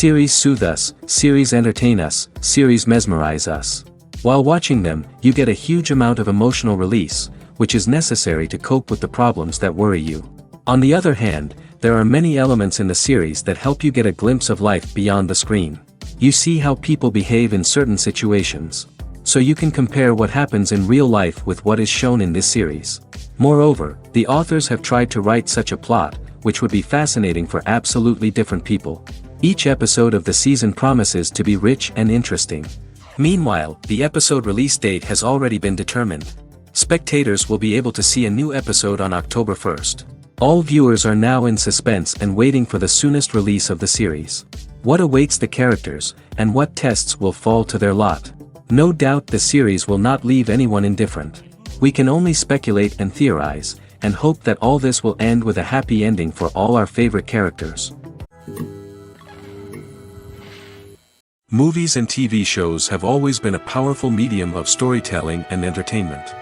Series soothe us, series entertain us, series mesmerize us. While watching them, you get a huge amount of emotional release, which is necessary to cope with the problems that worry you. On the other hand, there are many elements in the series that help you get a glimpse of life beyond the screen. You see how people behave in certain situations. So you can compare what happens in real life with what is shown in this series. Moreover, the authors have tried to write such a plot, which would be fascinating for absolutely different people. Each episode of the season promises to be rich and interesting. Meanwhile, the episode release date has already been determined. Spectators will be able to see a new episode on October 1st. All viewers are now in suspense and waiting for the soonest release of the series. What awaits the characters, and what tests will fall to their lot? No doubt the series will not leave anyone indifferent. We can only speculate and theorize, and hope that all this will end with a happy ending for all our favorite characters. Movies and TV shows have always been a powerful medium of storytelling and entertainment.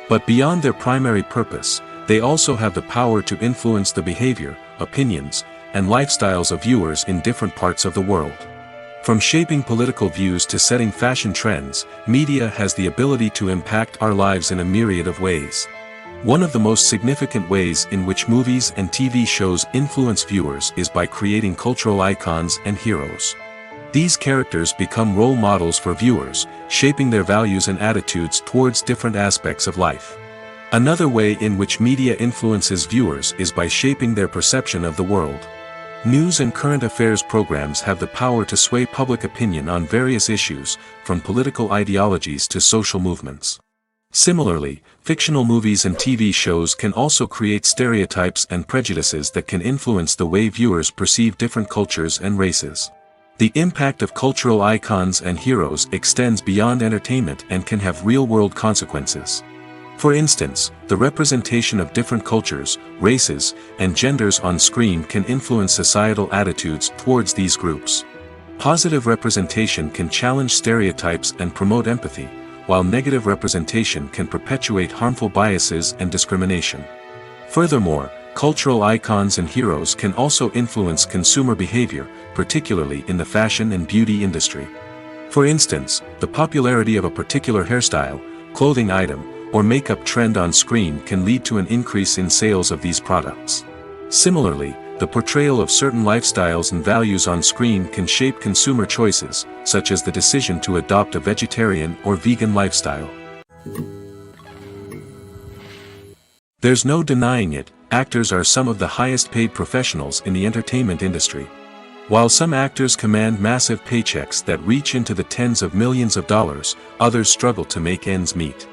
But beyond their primary purpose, they also have the power to influence the behavior, opinions, and lifestyles of viewers in different parts of the world. From shaping political views to setting fashion trends, media has the ability to impact our lives in a myriad of ways. One of the most significant ways in which movies and TV shows influence viewers is by creating cultural icons and heroes. These characters become role models for viewers, shaping their values and attitudes towards different aspects of life. Another way in which media influences viewers is by shaping their perception of the world. News and current affairs programs have the power to sway public opinion on various issues, from political ideologies to social movements. Similarly, fictional movies and TV shows can also create stereotypes and prejudices that can influence the way viewers perceive different cultures and races. The impact of cultural icons and heroes extends beyond entertainment and can have real-world consequences. For instance, the representation of different cultures, races, and genders on screen can influence societal attitudes towards these groups. Positive representation can challenge stereotypes and promote empathy, while negative representation can perpetuate harmful biases and discrimination. Furthermore, cultural icons and heroes can also influence consumer behavior, particularly in the fashion and beauty industry. For instance, the popularity of a particular hairstyle, clothing item, or makeup trend on screen can lead to an increase in sales of these products. Similarly, the portrayal of certain lifestyles and values on screen can shape consumer choices, such as the decision to adopt a vegetarian or vegan lifestyle. There's no denying it, actors are some of the highest paid professionals in the entertainment industry. While some actors command massive paychecks that reach into the tens of millions of dollars, others struggle to make ends meet.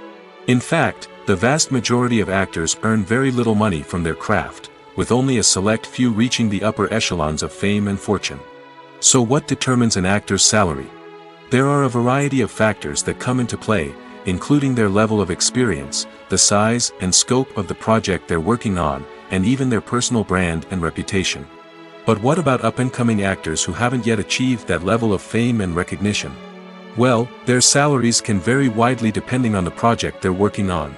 In fact, the vast majority of actors earn very little money from their craft, with only a select few reaching the upper echelons of fame and fortune. So what determines an actor's salary? There are a variety of factors that come into play, including their level of experience, the size and scope of the project they're working on, and even their personal brand and reputation. But what about up-and-coming actors who haven't yet achieved that level of fame and recognition? Well, their salaries can vary widely depending on the project they're working on.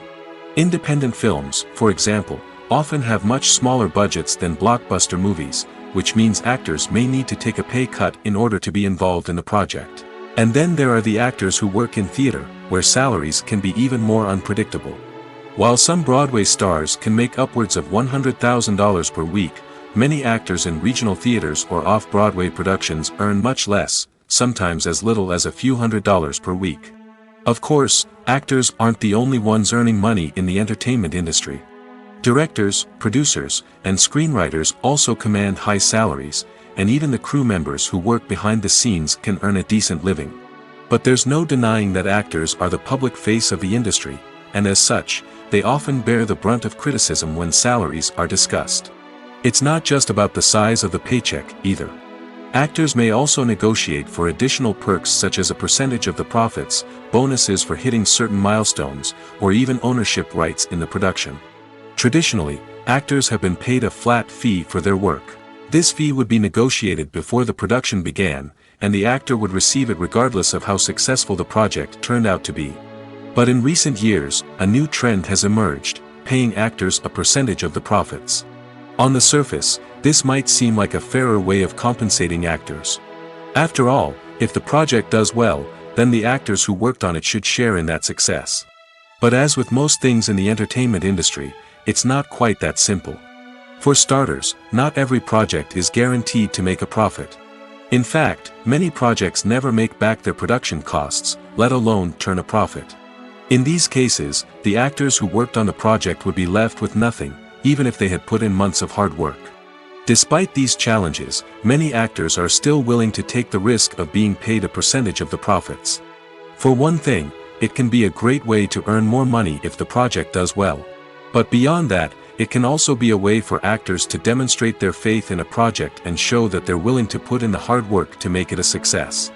Independent films, for example, often have much smaller budgets than blockbuster movies, which means actors may need to take a pay cut in order to be involved in the project. And then there are the actors who work in theater, where salaries can be even more unpredictable. While some Broadway stars can make upwards of $100,000 per week, many actors in regional theaters or off-Broadway productions earn much less, sometimes as little as a few $100s per week. Of course, actors aren't the only ones earning money in the entertainment industry. Directors, producers, and screenwriters also command high salaries, and even the crew members who work behind the scenes can earn a decent living. But there's no denying that actors are the public face of the industry, and as such, they often bear the brunt of criticism when salaries are discussed. It's not just about the size of the paycheck, either. Actors may also negotiate for additional perks such as a percentage of the profits, bonuses for hitting certain milestones, or even ownership rights in the production. Traditionally, actors have been paid a flat fee for their work. This fee would be negotiated before the production began, and the actor would receive it regardless of how successful the project turned out to be. But in recent years, a new trend has emerged, paying actors a percentage of the profits. On the surface, this might seem like a fairer way of compensating actors. After all, if the project does well, then the actors who worked on it should share in that success. But as with most things in the entertainment industry, it's not quite that simple. For starters, not every project is guaranteed to make a profit. In fact, many projects never make back their production costs, let alone turn a profit. In these cases, the actors who worked on the project would be left with nothing, even if they had put in months of hard work. Despite these challenges, many actors are still willing to take the risk of being paid a percentage of the profits. For one thing, it can be a great way to earn more money if the project does well. But beyond that, it can also be a way for actors to demonstrate their faith in a project and show that they're willing to put in the hard work to make it a success.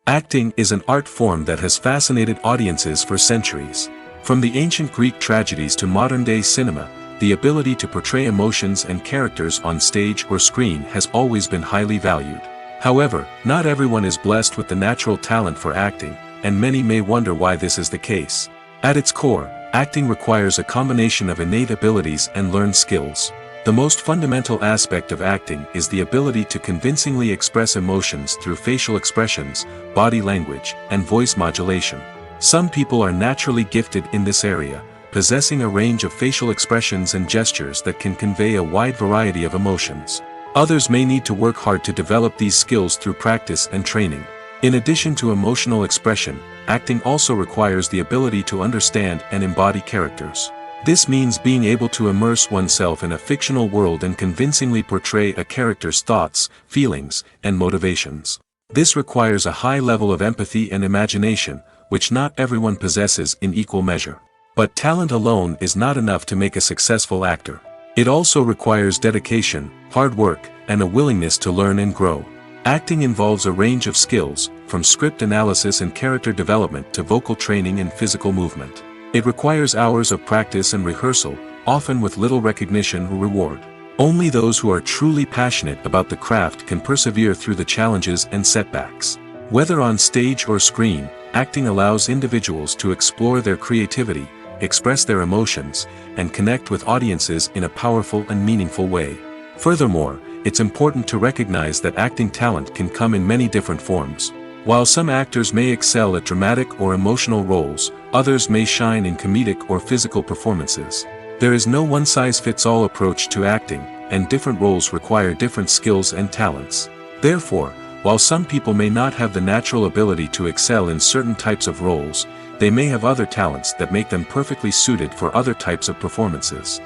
Acting is an art form that has fascinated audiences for centuries. From the ancient Greek tragedies to modern-day cinema, the ability to portray emotions and characters on stage or screen has always been highly valued. However, not everyone is blessed with the natural talent for acting, and many may wonder why this is the case. At its core, acting requires a combination of innate abilities and learned skills. The most fundamental aspect of acting is the ability to convincingly express emotions through facial expressions, body language, and voice modulation. Some people are naturally gifted in this area, possessing a range of facial expressions and gestures that can convey a wide variety of emotions. Others may need to work hard to develop these skills through practice and training. In addition to emotional expression, acting also requires the ability to understand and embody characters. This means being able to immerse oneself in a fictional world and convincingly portray a character's thoughts, feelings, and motivations. This requires a high level of empathy and imagination, which not everyone possesses in equal measure. But talent alone is not enough to make a successful actor. It also requires dedication, hard work, and a willingness to learn and grow. Acting involves a range of skills, from script analysis and character development to vocal training and physical movement. It requires hours of practice and rehearsal, often with little recognition or reward. Only those who are truly passionate about the craft can persevere through the challenges and setbacks. Whether on stage or screen, acting allows individuals to explore their creativity, express their emotions, and connect with audiences in a powerful and meaningful way. Furthermore, it's important to recognize that acting talent can come in many different forms. While some actors may excel at dramatic or emotional roles, others may shine in comedic or physical performances. There is no one-size-fits-all approach to acting, and different roles require different skills and talents. Therefore, while some people may not have the natural ability to excel in certain types of roles, they may have other talents that make them perfectly suited for other types of performances.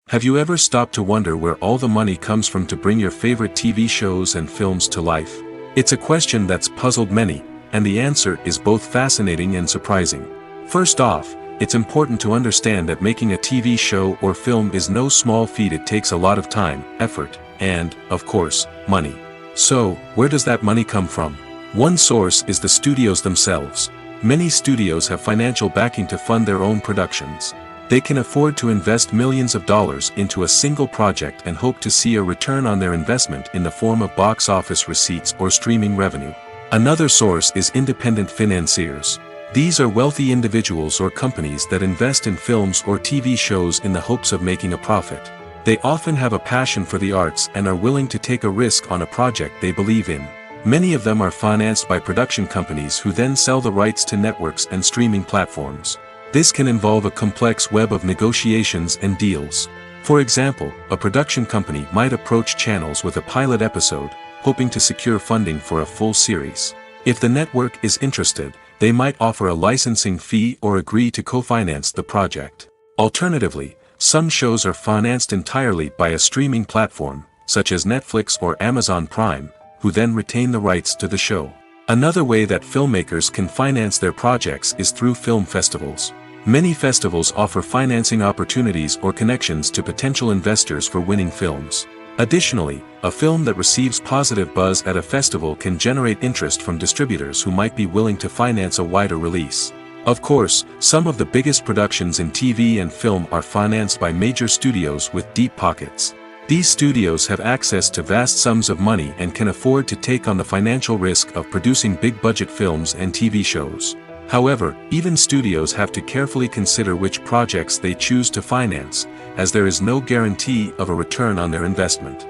Have you ever stopped to wonder where all the money comes from to bring your favorite TV shows and films to life? It's a question that's puzzled many, and the answer is both fascinating and surprising. First off, it's important to understand that making a TV show or film is no small feat. It takes a lot of time, effort, and, of course, money. So, where does that money come from? One source is the studios themselves. Many studios have financial backing to fund their own productions. They can afford to invest millions of dollars into a single project and hope to see a return on their investment in the form of box office receipts or streaming revenue. Another source is independent financiers. These are wealthy individuals or companies that invest in films or TV shows in the hopes of making a profit. They often have a passion for the arts and are willing to take a risk on a project they believe in. Many of them are financed by production companies who then sell the rights to networks and streaming platforms. This can involve a complex web of negotiations and deals. For example, a production company might approach channels with a pilot episode, hoping to secure funding for a full series. If the network is interested, they might offer a licensing fee or agree to co-finance the project. Alternatively, some shows are financed entirely by a streaming platform, such as Netflix or Amazon Prime, who then retain the rights to the show. Another way that filmmakers can finance their projects is through film festivals. Many festivals offer financing opportunities or connections to potential investors for winning films. Additionally, a film that receives positive buzz at a festival can generate interest from distributors who might be willing to finance a wider release. Of course, some of the biggest productions in TV and film are financed by major studios with deep pockets. These studios have access to vast sums of money and can afford to take on the financial risk of producing big-budget films and TV shows. However, even studios have to carefully consider which projects they choose to finance, as there is no guarantee of a return on their investment.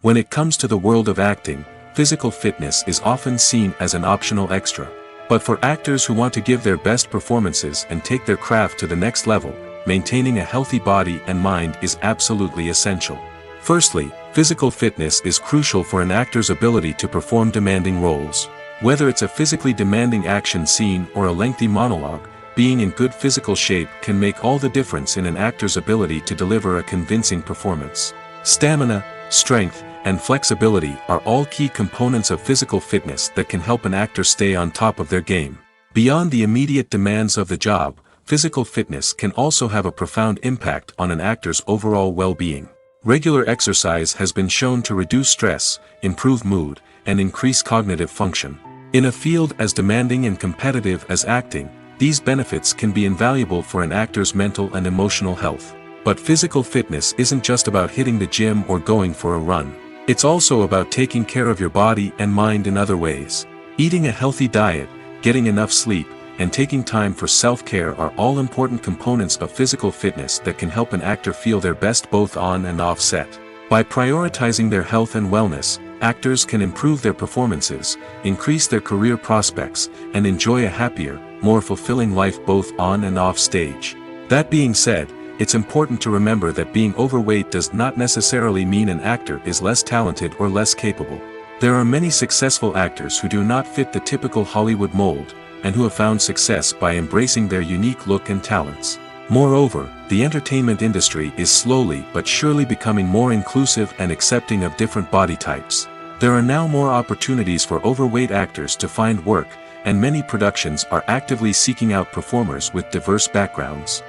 When it comes to the world of acting, physical fitness is often seen as an optional extra. But for actors who want to give their best performances and take their craft to the next level, maintaining a healthy body and mind is absolutely essential. Firstly, physical fitness is crucial for an actor's ability to perform demanding roles. Whether it's a physically demanding action scene or a lengthy monologue, being in good physical shape can make all the difference in an actor's ability to deliver a convincing performance. Stamina, strength, and flexibility are all key components of physical fitness that can help an actor stay on top of their game. Beyond the immediate demands of the job, physical fitness can also have a profound impact on an actor's overall well-being. Regular exercise has been shown to reduce stress, improve mood, and increase cognitive function. In a field as demanding and competitive as acting, these benefits can be invaluable for an actor's mental and emotional health. But physical fitness isn't just about hitting the gym or going for a run. It's also about taking care of your body and mind in other ways. Eating a healthy diet, getting enough sleep, and taking time for self-care are all important components of physical fitness that can help an actor feel their best both on and off set. By prioritizing their health and wellness, actors can improve their performances, increase their career prospects, and enjoy a happier, more fulfilling life both on and off stage. That being said, it's important to remember that being overweight does not necessarily mean an actor is less talented or less capable. There are many successful actors who do not fit the typical Hollywood mold, and who have found success by embracing their unique look and talents. Moreover, the entertainment industry is slowly but surely becoming more inclusive and accepting of different body types. There are now more opportunities for overweight actors to find work, and many productions are actively seeking out performers with diverse backgrounds.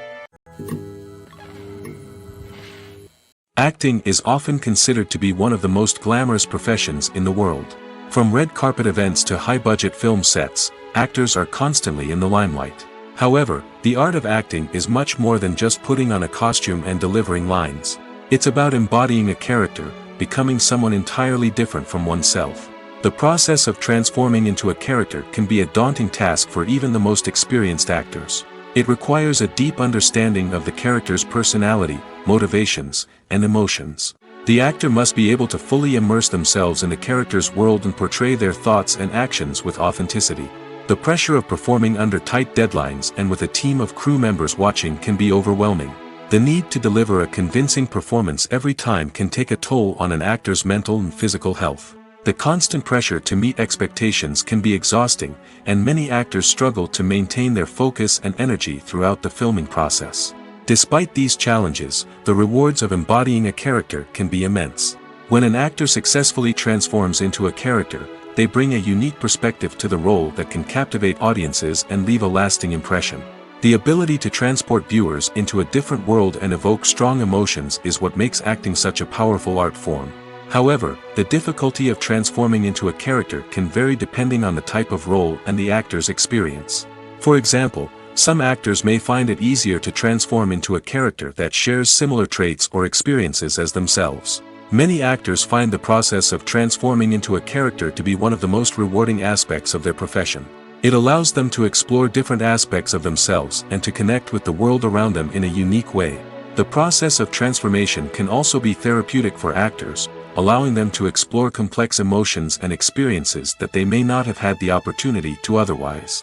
Acting is often considered to be one of the most glamorous professions in the world. From red carpet events to high-budget film sets, actors are constantly in the limelight. However, the art of acting is much more than just putting on a costume and delivering lines. It's about embodying a character, becoming someone entirely different from oneself. The process of transforming into a character can be a daunting task for even the most experienced actors. It requires a deep understanding of the character's personality, motivations, and emotions. The actor must be able to fully immerse themselves in the character's world and portray their thoughts and actions with authenticity. The pressure of performing under tight deadlines and with a team of crew members watching can be overwhelming. The need to deliver a convincing performance every time can take a toll on an actor's mental and physical health. The constant pressure to meet expectations can be exhausting, and many actors struggle to maintain their focus and energy throughout the filming process. Despite these challenges, the rewards of embodying a character can be immense. When an actor successfully transforms into a character, they bring a unique perspective to the role that can captivate audiences and leave a lasting impression. The ability to transport viewers into a different world and evoke strong emotions is what makes acting such a powerful art form. However, the difficulty of transforming into a character can vary depending on the type of role and the actor's experience. For example, some actors may find it easier to transform into a character that shares similar traits or experiences as themselves. Many actors find the process of transforming into a character to be one of the most rewarding aspects of their profession. It allows them to explore different aspects of themselves and to connect with the world around them in a unique way. The process of transformation can also be therapeutic for actors, allowing them to explore complex emotions and experiences that they may not have had the opportunity to otherwise.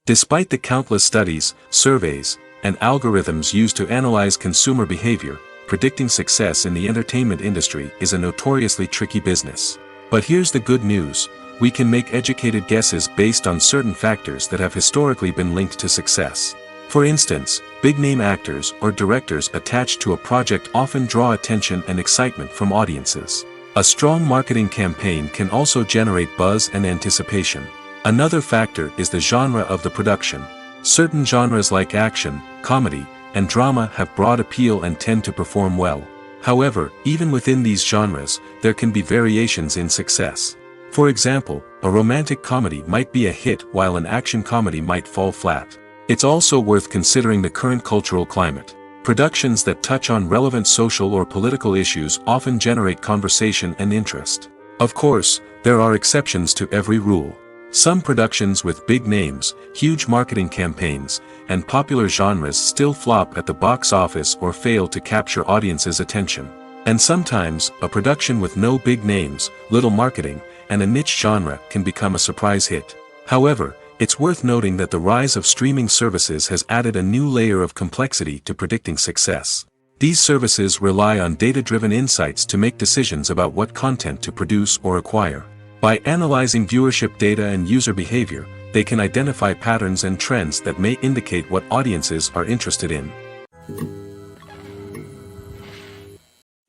Despite the countless studies, surveys, and algorithms used to analyze consumer behavior, predicting success in the entertainment industry is a notoriously tricky business. But here's the good news: we can make educated guesses based on certain factors that have historically been linked to success. For instance, big-name actors or directors attached to a project often draw attention and excitement from audiences. A strong marketing campaign can also generate buzz and anticipation. Another factor is the genre of the production. Certain genres like action, comedy, and drama have broad appeal and tend to perform well. However, even within these genres, there can be variations in success. For example, a romantic comedy might be a hit while an action comedy might fall flat. It's also worth considering the current cultural climate. Productions that touch on relevant social or political issues often generate conversation and interest. Of course, there are exceptions to every rule. Some productions with big names, huge marketing campaigns, and popular genres still flop at the box office or fail to capture audiences' attention. And sometimes, a production with no big names, little marketing, and a niche genre can become a surprise hit. However, it's worth noting that the rise of streaming services has added a new layer of complexity to predicting success. These services rely on data-driven insights to make decisions about what content to produce or acquire. By analyzing viewership data and user behavior, they can identify patterns and trends that may indicate what audiences are interested in.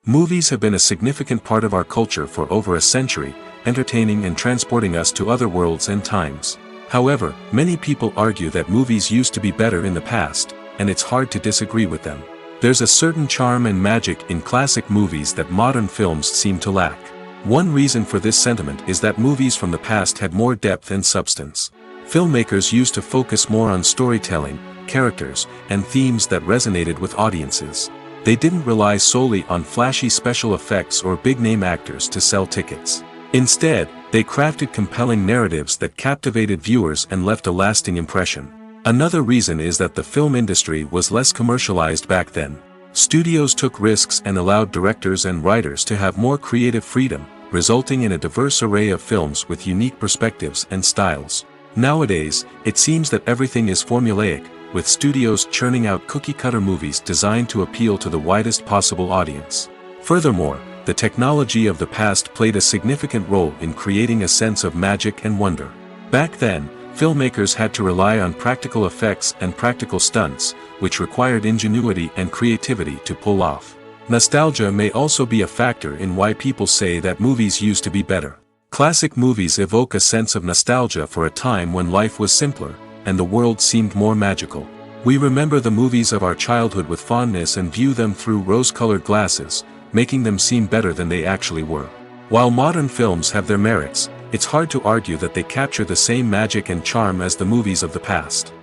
Movies have been a significant part of our culture for over a century, entertaining and transporting us to other worlds and times. However, many people argue that movies used to be better in the past, and it's hard to disagree with them. There's a certain charm and magic in classic movies that modern films seem to lack. One reason for this sentiment is that movies from the past had more depth and substance. Filmmakers used to focus more on storytelling, characters, and themes that resonated with audiences. They didn't rely solely on flashy special effects or big-name actors to sell tickets. Instead, they crafted compelling narratives that captivated viewers and left a lasting impression. Another reason is that the film industry was less commercialized back then. Studios took risks and allowed directors and writers to have more creative freedom, resulting in a diverse array of films with unique perspectives and styles. Nowadays, it seems that everything is formulaic, with studios churning out cookie-cutter movies designed to appeal to the widest possible audience. Furthermore, the technology of the past played a significant role in creating a sense of magic and wonder. Back then, filmmakers had to rely on practical effects and practical stunts, which required ingenuity and creativity to pull off. Nostalgia may also be a factor in why people say that movies used to be better. Classic movies evoke a sense of nostalgia for a time when life was simpler, and the world seemed more magical. We remember the movies of our childhood with fondness and view them through rose-colored glasses, making them seem better than they actually were. While modern films have their merits, it's hard to argue that they capture the same magic and charm as the movies of the past.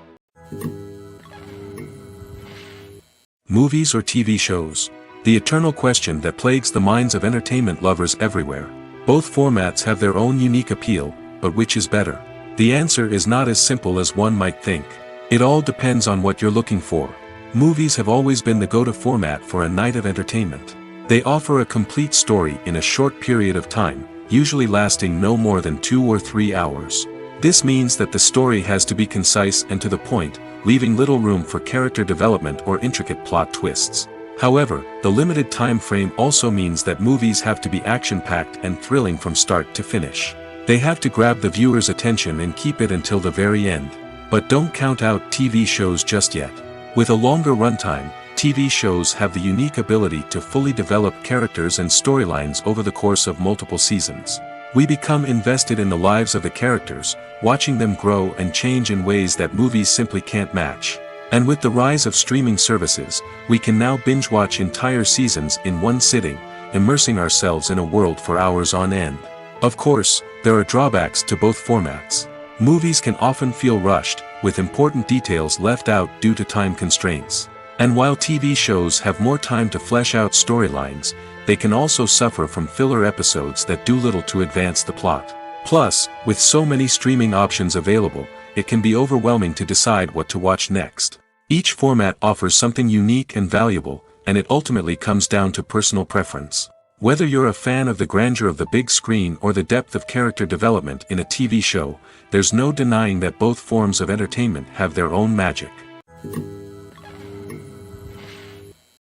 Movies or TV shows? The eternal question that plagues the minds of entertainment lovers everywhere. Both formats have their own unique appeal, but which is better? The answer is not as simple as one might think. It all depends on what you're looking for. Movies have always been the go-to format for a night of entertainment. They offer a complete story in a short period of time, usually lasting no more than 2 or 3 hours. This means that the story has to be concise and to the point, leaving little room for character development or intricate plot twists. However, the limited time frame also means that movies have to be action-packed and thrilling from start to finish. They have to grab the viewer's attention and keep it until the very end. But don't count out TV shows just yet. With a longer runtime, TV shows have the unique ability to fully develop characters and storylines over the course of multiple seasons. We become invested in the lives of the characters, watching them grow and change in ways that movies simply can't match. And with the rise of streaming services, we can now binge-watch entire seasons in one sitting, immersing ourselves in a world for hours on end. Of course, there are drawbacks to both formats. Movies can often feel rushed, with important details left out due to time constraints. And while TV shows have more time to flesh out storylines, they can also suffer from filler episodes that do little to advance the plot. Plus, with so many streaming options available, it can be overwhelming to decide what to watch next. Each format offers something unique and valuable, and it ultimately comes down to personal preference. Whether you're a fan of the grandeur of the big screen or the depth of character development in a TV show, there's no denying that both forms of entertainment have their own magic.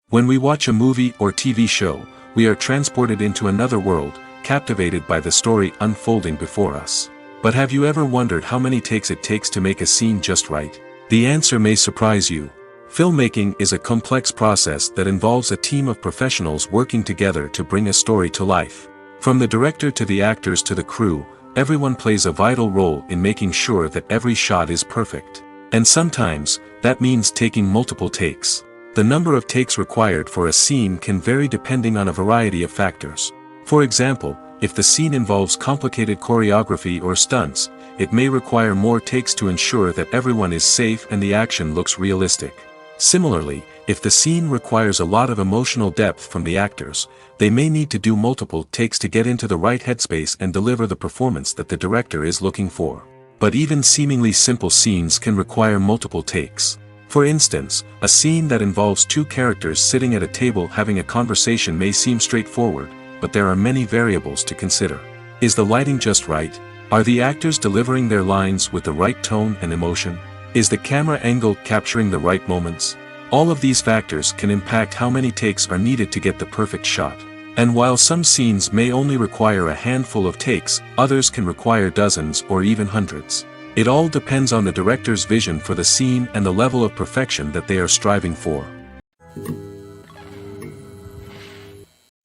When we watch a movie or TV show, we are transported into another world, captivated by the story unfolding before us. But have you ever wondered how many takes it takes to make a scene just right? The answer may surprise you. Filmmaking is a complex process that involves a team of professionals working together to bring a story to life. From the director to the actors to the crew, everyone plays a vital role in making sure that every shot is perfect. And sometimes, that means taking multiple takes. The number of takes required for a scene can vary depending on a variety of factors. For example, if the scene involves complicated choreography or stunts, it may require more takes to ensure that everyone is safe and the action looks realistic. Similarly, if the scene requires a lot of emotional depth from the actors, they may need to do multiple takes to get into the right headspace and deliver the performance that the director is looking for. But even seemingly simple scenes can require multiple takes. For instance, a scene that involves two characters sitting at a table having a conversation may seem straightforward, but there are many variables to consider. Is the lighting just right? Are the actors delivering their lines with the right tone and emotion? Is the camera angle capturing the right moments? All of these factors can impact how many takes are needed to get the perfect shot. And while some scenes may only require a handful of takes, others can require dozens or even hundreds. It all depends on the director's vision for the scene and the level of perfection that they are striving for.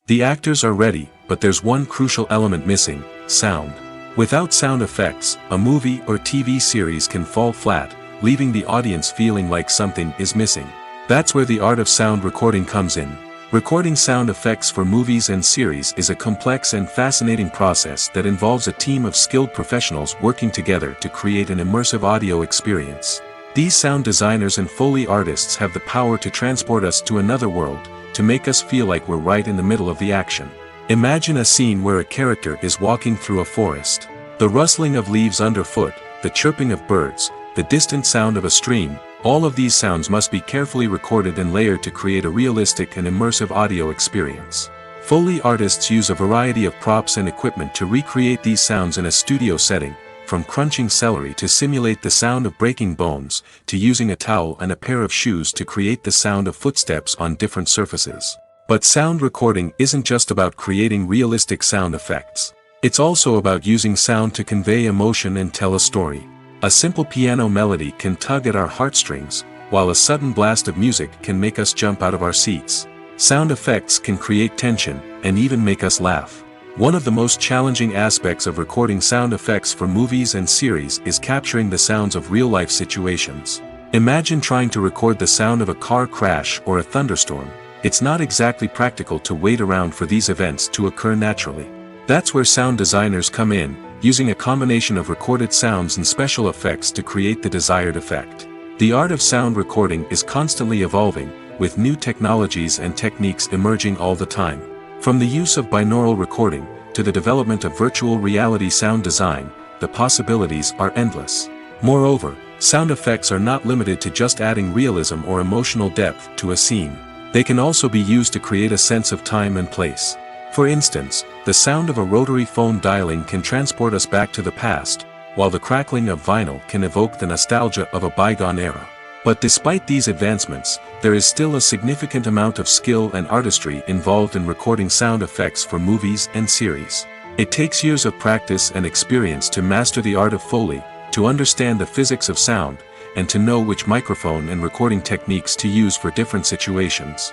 The actors are ready, but there's one crucial element missing: sound. Without sound effects, a movie or TV series can fall flat, leaving the audience feeling like something is missing. That's where the art of sound recording comes in. Recording sound effects for movies and series is a complex and fascinating process that involves a team of skilled professionals working together to create an immersive audio experience. These sound designers and Foley artists have the power to transport us to another world, to make us feel like we're right in the middle of the action. Imagine a scene where a character is walking through a forest. The rustling of leaves underfoot, the chirping of birds, the distant sound of a stream, all of these sounds must be carefully recorded and layered to create a realistic and immersive audio experience. Foley artists use a variety of props and equipment to recreate these sounds in a studio setting, from crunching celery to simulate the sound of breaking bones, to using a towel and a pair of shoes to create the sound of footsteps on different surfaces. But sound recording isn't just about creating realistic sound effects. It's also about using sound to convey emotion and tell a story. A simple piano melody can tug at our heartstrings, while a sudden blast of music can make us jump out of our seats. Sound effects can create tension, and even make us laugh. One of the most challenging aspects of recording sound effects for movies and series is capturing the sounds of real-life situations. Imagine trying to record the sound of a car crash or a thunderstorm. It's not exactly practical to wait around for these events to occur naturally. That's where sound designers come in, using a combination of recorded sounds and special effects to create the desired effect. The art of sound recording is constantly evolving, with new technologies and techniques emerging all the time. From the use of binaural recording, to the development of virtual reality sound design, the possibilities are endless. Moreover, sound effects are not limited to just adding realism or emotional depth to a scene. They can also be used to create a sense of time and place. For instance, the sound of a rotary phone dialing can transport us back to the past, while the crackling of vinyl can evoke the nostalgia of a bygone era. But despite these advancements, there is still a significant amount of skill and artistry involved in recording sound effects for movies and series. It takes years of practice and experience to master the art of Foley, to understand the physics of sound, and to know which microphone and recording techniques to use for different situations.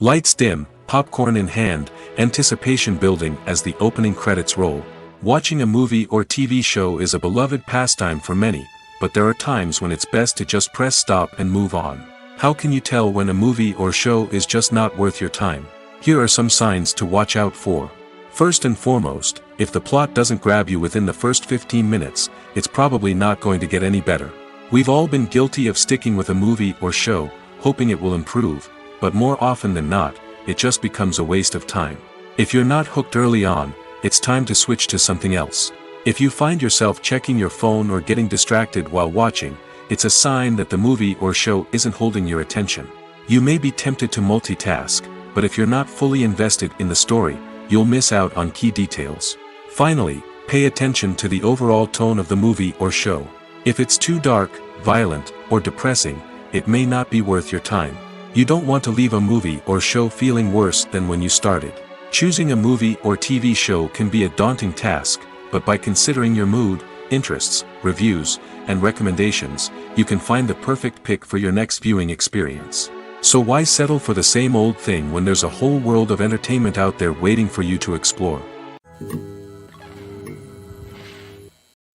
Lights dim, popcorn in hand, anticipation building as the opening credits roll. Watching a movie or TV show is a beloved pastime for many, but there are times when it's best to just press stop and move on. How can you tell when a movie or show is just not worth your time? Here are some signs to watch out for. First and foremost, if the plot doesn't grab you within the first 15 minutes, it's probably not going to get any better. We've all been guilty of sticking with a movie or show, hoping it will improve, but more often than not, it just becomes a waste of time. If you're not hooked early on, it's time to switch to something else. If you find yourself checking your phone or getting distracted while watching, it's a sign that the movie or show isn't holding your attention. You may be tempted to multitask, but if you're not fully invested in the story, you'll miss out on key details. Finally, pay attention to the overall tone of the movie or show. If it's too dark, violent, or depressing, it may not be worth your time. You don't want to leave a movie or show feeling worse than when you started. Choosing a movie or TV show can be a daunting task, but by considering your mood, interests, reviews, and recommendations, you can find the perfect pick for your next viewing experience. So why settle for the same old thing when there's a whole world of entertainment out there waiting for you to explore?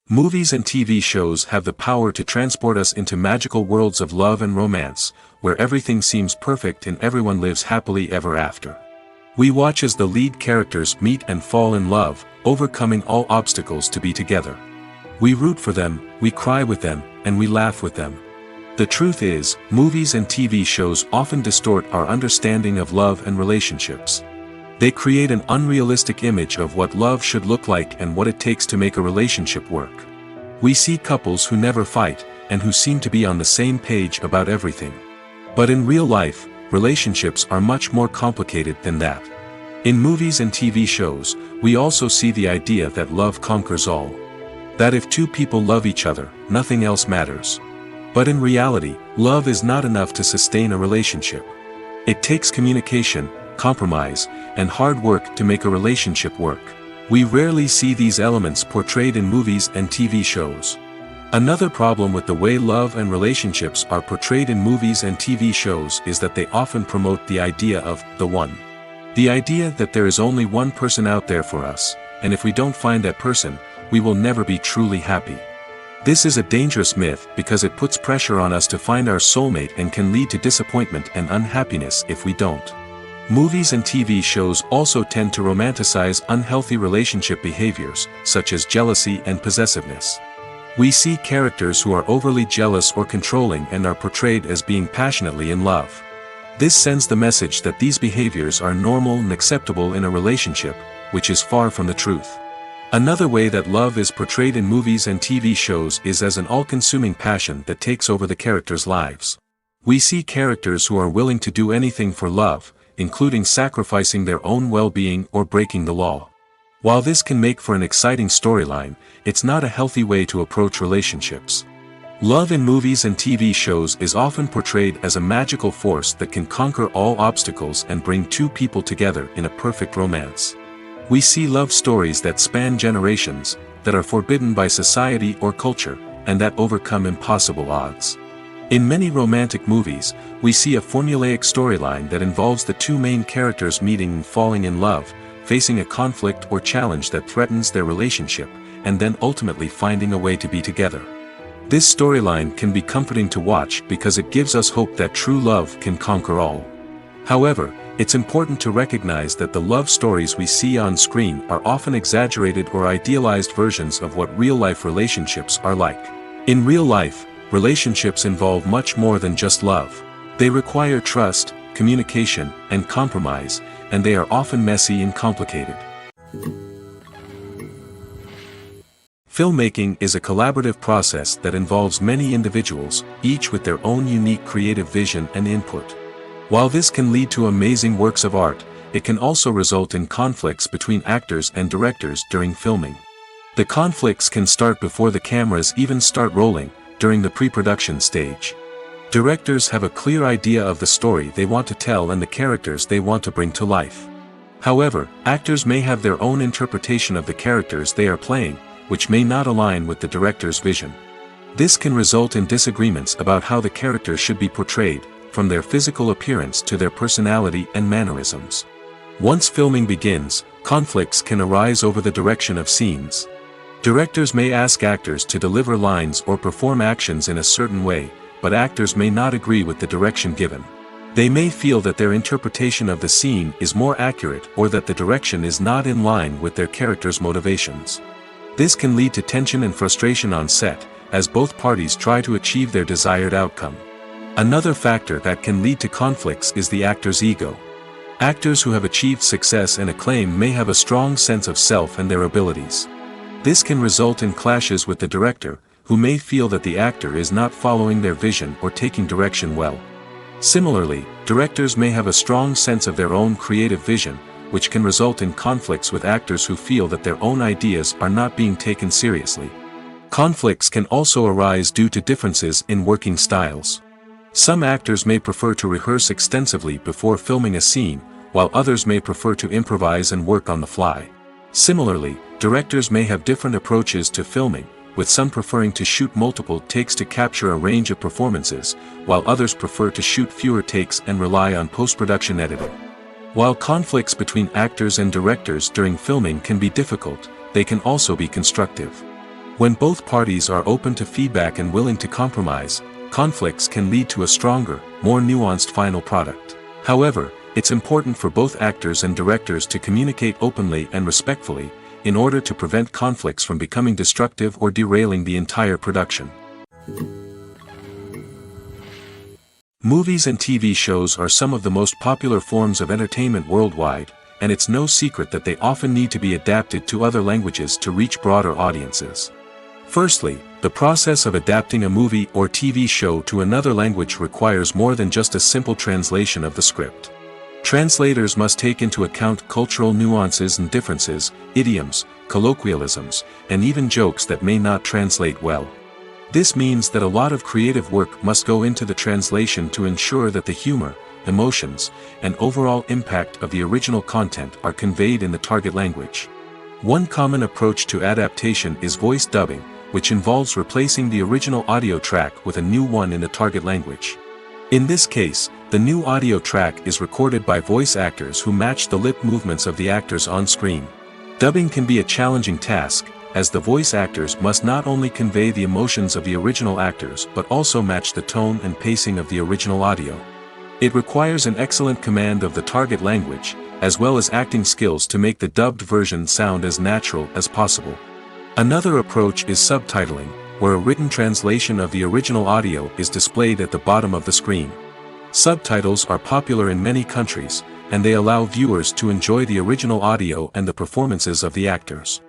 Movies and TV shows have the power to transport us into magical worlds of love and romance, where everything seems perfect and everyone lives happily ever after. We watch as the lead characters meet and fall in love, overcoming all obstacles to be together. We root for them, we cry with them, and we laugh with them. The truth is, movies and TV shows often distort our understanding of love and relationships. They create an unrealistic image of what love should look like and what it takes to make a relationship work. We see couples who never fight, and who seem to be on the same page about everything. But in real life, relationships are much more complicated than that. In movies and TV shows, we also see the idea that love conquers all. That if two people love each other, nothing else matters. But in reality, love is not enough to sustain a relationship. It takes communication, compromise, and hard work to make a relationship work. We rarely see these elements portrayed in movies and TV shows. Another problem with the way love and relationships are portrayed in movies and TV shows is that they often promote the idea of the one. The idea that there is only one person out there for us, and if we don't find that person, we will never be truly happy. This is a dangerous myth because it puts pressure on us to find our soulmate and can lead to disappointment and unhappiness if we don't. Movies and TV shows also tend to romanticize unhealthy relationship behaviors, such as jealousy and possessiveness. We see characters who are overly jealous or controlling and are portrayed as being passionately in love. This sends the message that these behaviors are normal and acceptable in a relationship, which is far from the truth. Another way that love is portrayed in movies and TV shows is as an all-consuming passion that takes over the characters' lives. We see characters who are willing to do anything for love, including sacrificing their own well-being or breaking the law. While this can make for an exciting storyline, it's not a healthy way to approach relationships. Love in movies and TV shows is often portrayed as a magical force that can conquer all obstacles and bring two people together in a perfect romance. We see love stories that span generations, that are forbidden by society or culture, and that overcome impossible odds. In many romantic movies, we see a formulaic storyline that involves the two main characters meeting and falling in love, facing a conflict or challenge that threatens their relationship, and then ultimately finding a way to be together. This storyline can be comforting to watch because it gives us hope that true love can conquer all. However, it's important to recognize that the love stories we see on screen are often exaggerated or idealized versions of what real-life relationships are like. In real life, relationships involve much more than just love. They require trust, communication, and compromise, and they are often messy and complicated. Filmmaking is a collaborative process that involves many individuals, each with their own unique creative vision and input. While this can lead to amazing works of art, it can also result in conflicts between actors and directors during filming. The conflicts can start before the cameras even start rolling, during the pre-production stage. Directors have a clear idea of the story they want to tell and the characters they want to bring to life. However, actors may have their own interpretation of the characters they are playing, which may not align with the director's vision. This can result in disagreements about how the characters should be portrayed, from their physical appearance to their personality and mannerisms. Once filming begins, conflicts can arise over the direction of scenes. Directors may ask actors to deliver lines or perform actions in a certain way, but actors may not agree with the direction given. They may feel that their interpretation of the scene is more accurate or that the direction is not in line with their character's motivations. This can lead to tension and frustration on set, as both parties try to achieve their desired outcome. Another factor that can lead to conflicts is the actor's ego. Actors who have achieved success and acclaim may have a strong sense of self and their abilities. This can result in clashes with the director, who may feel that the actor is not following their vision or taking direction well. Similarly, directors may have a strong sense of their own creative vision, which can result in conflicts with actors who feel that their own ideas are not being taken seriously. Conflicts can also arise due to differences in working styles. Some actors may prefer to rehearse extensively before filming a scene, while others may prefer to improvise and work on the fly. Similarly, directors may have different approaches to filming, with some preferring to shoot multiple takes to capture a range of performances, while others prefer to shoot fewer takes and rely on post-production editing. While conflicts between actors and directors during filming can be difficult, they can also be constructive. When both parties are open to feedback and willing to compromise, conflicts can lead to a stronger, more nuanced final product. However, it's important for both actors and directors to communicate openly and respectfully, in order to prevent conflicts from becoming destructive or derailing the entire production. Movies and TV shows are some of the most popular forms of entertainment worldwide, and it's no secret that they often need to be adapted to other languages to reach broader audiences. Firstly, the process of adapting a movie or TV show to another language requires more than just a simple translation of the script. Translators must take into account cultural nuances and differences, idioms, colloquialisms, and even jokes that may not translate well. This means that a lot of creative work must go into the translation to ensure that the humor, emotions, and overall impact of the original content are conveyed in the target language. One common approach to adaptation is voice dubbing, which involves replacing the original audio track with a new one in the target language. In this case, the new audio track is recorded by voice actors who match the lip movements of the actors on screen. Dubbing can be a challenging task, as the voice actors must not only convey the emotions of the original actors but also match the tone and pacing of the original audio. It requires an excellent command of the target language, as well as acting skills to make the dubbed version sound as natural as possible. Another approach is subtitling, where a written translation of the original audio is displayed at the bottom of the screen. Subtitles are popular in many countries, and they allow viewers to enjoy the original audio and the performances of the actors.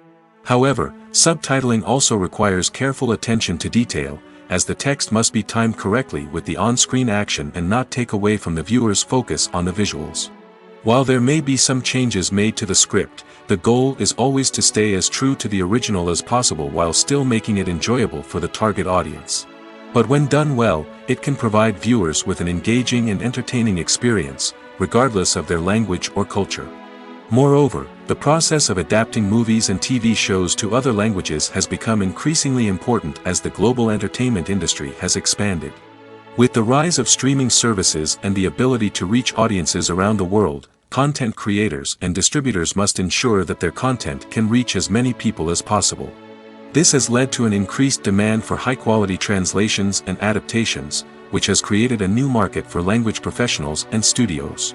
However, subtitling also requires careful attention to detail, as the text must be timed correctly with the on-screen action and not take away from the viewer's focus on the visuals. While there may be some changes made to the script, the goal is always to stay as true to the original as possible while still making it enjoyable for the target audience. But when done well, it can provide viewers with an engaging and entertaining experience, regardless of their language or culture. Moreover, the process of adapting movies and TV shows to other languages has become increasingly important as the global entertainment industry has expanded. With the rise of streaming services and the ability to reach audiences around the world, content creators and distributors must ensure that their content can reach as many people as possible. This has led to an increased demand for high-quality translations and adaptations, which has created a new market for language professionals and studios.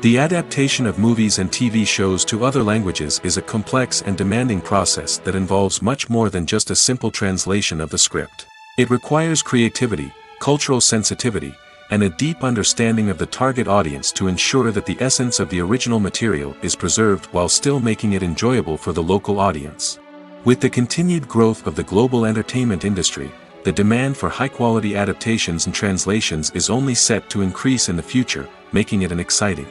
The adaptation of movies and TV shows to other languages is a complex and demanding process that involves much more than just a simple translation of the script. It requires creativity, cultural sensitivity, and a deep understanding of the target audience to ensure that the essence of the original material is preserved while still making it enjoyable for the local audience. With the continued growth of the global entertainment industry, the demand for high-quality adaptations and translations is only set to increase in the future, making it an exciting.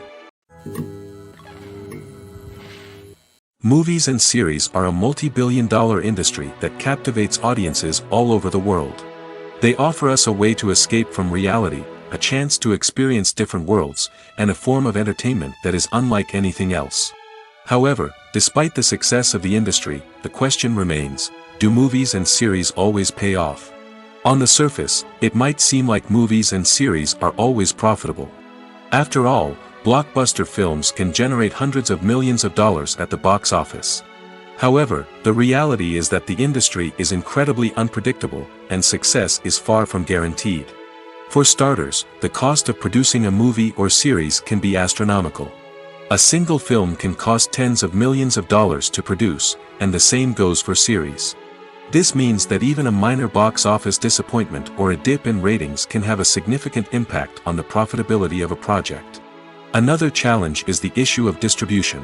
Movies and series are a multi-billion-dollar industry that captivates audiences all over the world. They offer us a way to escape from reality, a chance to experience different worlds, and a form of entertainment that is unlike anything else. However, despite the success of the industry, the question remains, do movies and series always pay off? On the surface, it might seem like movies and series are always profitable. After all, blockbuster films can generate hundreds of millions of dollars at the box office. However, the reality is that the industry is incredibly unpredictable, and success is far from guaranteed. For starters, the cost of producing a movie or series can be astronomical. A single film can cost tens of millions of dollars to produce, and the same goes for series. This means that even a minor box office disappointment or a dip in ratings can have a significant impact on the profitability of a project. Another challenge is the issue of distribution.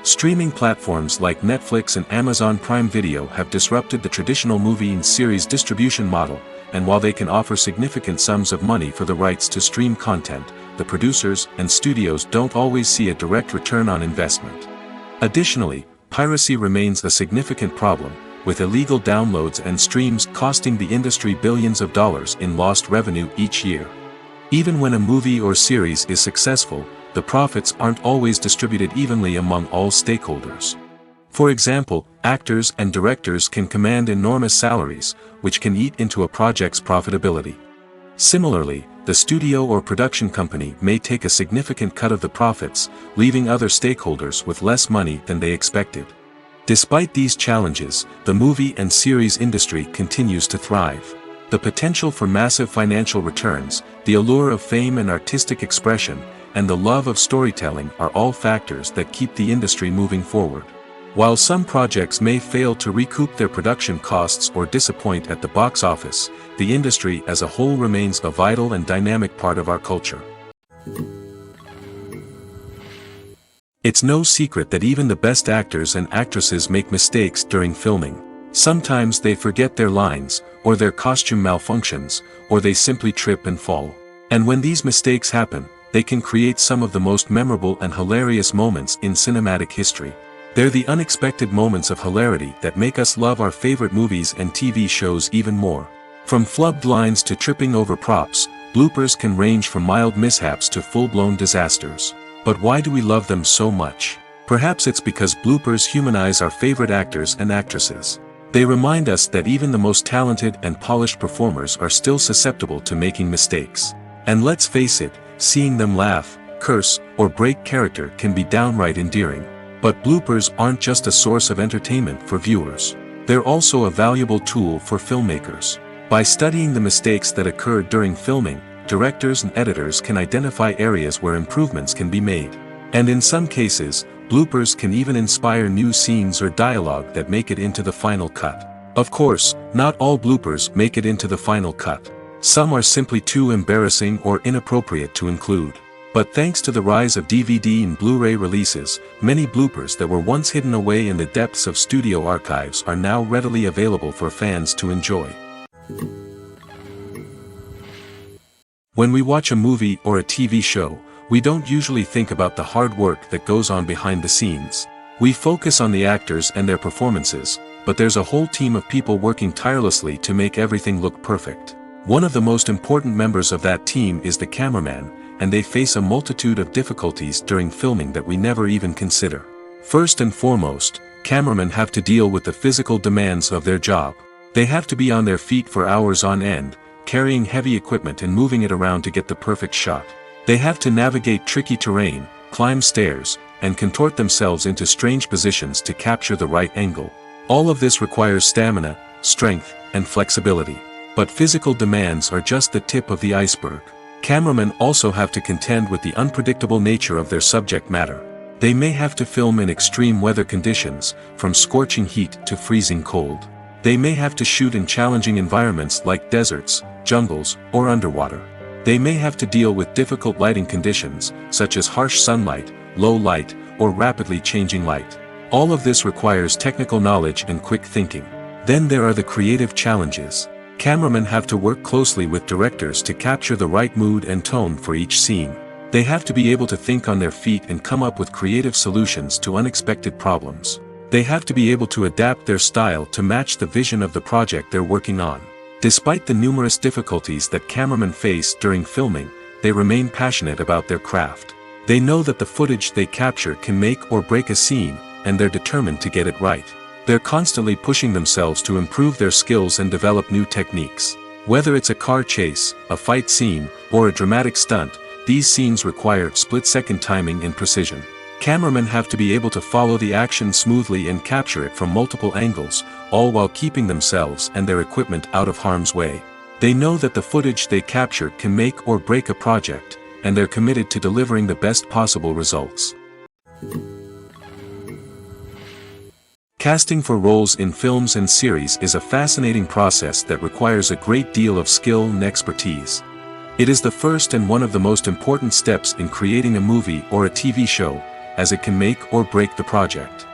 Streaming platforms like Netflix and Amazon Prime Video have disrupted the traditional movie and series distribution model, and while they can offer significant sums of money for the rights to stream content, the producers and studios don't always see a direct return on investment. Additionally, piracy remains a significant problem, with illegal downloads and streams costing the industry billions of dollars in lost revenue each year. Even when a movie or series is successful, the profits aren't always distributed evenly among all stakeholders. For example, actors and directors can command enormous salaries, which can eat into a project's profitability. Similarly, the studio or production company may take a significant cut of the profits, leaving other stakeholders with less money than they expected. Despite these challenges, the movie and series industry continues to thrive. The potential for massive financial returns, the allure of fame and artistic expression, and the love of storytelling are all factors that keep the industry moving forward. While some projects may fail to recoup their production costs or disappoint at the box office, the industry as a whole remains a vital and dynamic part of our culture. It's no secret that even the best actors and actresses make mistakes during filming. Sometimes they forget their lines, or their costume malfunctions, or they simply trip and fall. And when these mistakes happen, they can create some of the most memorable and hilarious moments in cinematic history. They're the unexpected moments of hilarity that make us love our favorite movies and TV shows even more. From flubbed lines to tripping over props, bloopers can range from mild mishaps to full-blown disasters. But why do we love them so much? Perhaps it's because bloopers humanize our favorite actors and actresses. They remind us that even the most talented and polished performers are still susceptible to making mistakes. And let's face it, seeing them laugh, curse, or break character can be downright endearing. But bloopers aren't just a source of entertainment for viewers. They're also a valuable tool for filmmakers. By studying the mistakes that occurred during filming, directors and editors can identify areas where improvements can be made. And in some cases, bloopers can even inspire new scenes or dialogue that make it into the final cut. Of course, not all bloopers make it into the final cut. Some are simply too embarrassing or inappropriate to include. But thanks to the rise of DVD and Blu-ray releases, many bloopers that were once hidden away in the depths of studio archives are now readily available for fans to enjoy. When we watch a movie or a TV show, we don't usually think about the hard work that goes on behind the scenes. We focus on the actors and their performances, but there's a whole team of people working tirelessly to make everything look perfect. One of the most important members of that team is the cameraman, and they face a multitude of difficulties during filming that we never even consider. First and foremost, cameramen have to deal with the physical demands of their job. They have to be on their feet for hours on end, carrying heavy equipment and moving it around to get the perfect shot. They have to navigate tricky terrain, climb stairs, and contort themselves into strange positions to capture the right angle. All of this requires stamina, strength, and flexibility. But physical demands are just the tip of the iceberg. Cameramen also have to contend with the unpredictable nature of their subject matter. They may have to film in extreme weather conditions, from scorching heat to freezing cold. They may have to shoot in challenging environments like deserts, jungles, or underwater. They may have to deal with difficult lighting conditions, such as harsh sunlight, low light, or rapidly changing light. All of this requires technical knowledge and quick thinking. Then there are the creative challenges. Cameramen have to work closely with directors to capture the right mood and tone for each scene. They have to be able to think on their feet and come up with creative solutions to unexpected problems. They have to be able to adapt their style to match the vision of the project they're working on. Despite the numerous difficulties that cameramen face during filming, they remain passionate about their craft. They know that the footage they capture can make or break a scene, and they're determined to get it right. They're constantly pushing themselves to improve their skills and develop new techniques. Whether it's a car chase, a fight scene, or a dramatic stunt, these scenes require split-second timing and precision. Cameramen have to be able to follow the action smoothly and capture it from multiple angles, all while keeping themselves and their equipment out of harm's way. They know that the footage they capture can make or break a project, and they're committed to delivering the best possible results. Casting for roles in films and series is a fascinating process that requires a great deal of skill and expertise. It is the first and one of the most important steps in creating a movie or a TV show, as it can make or break the project.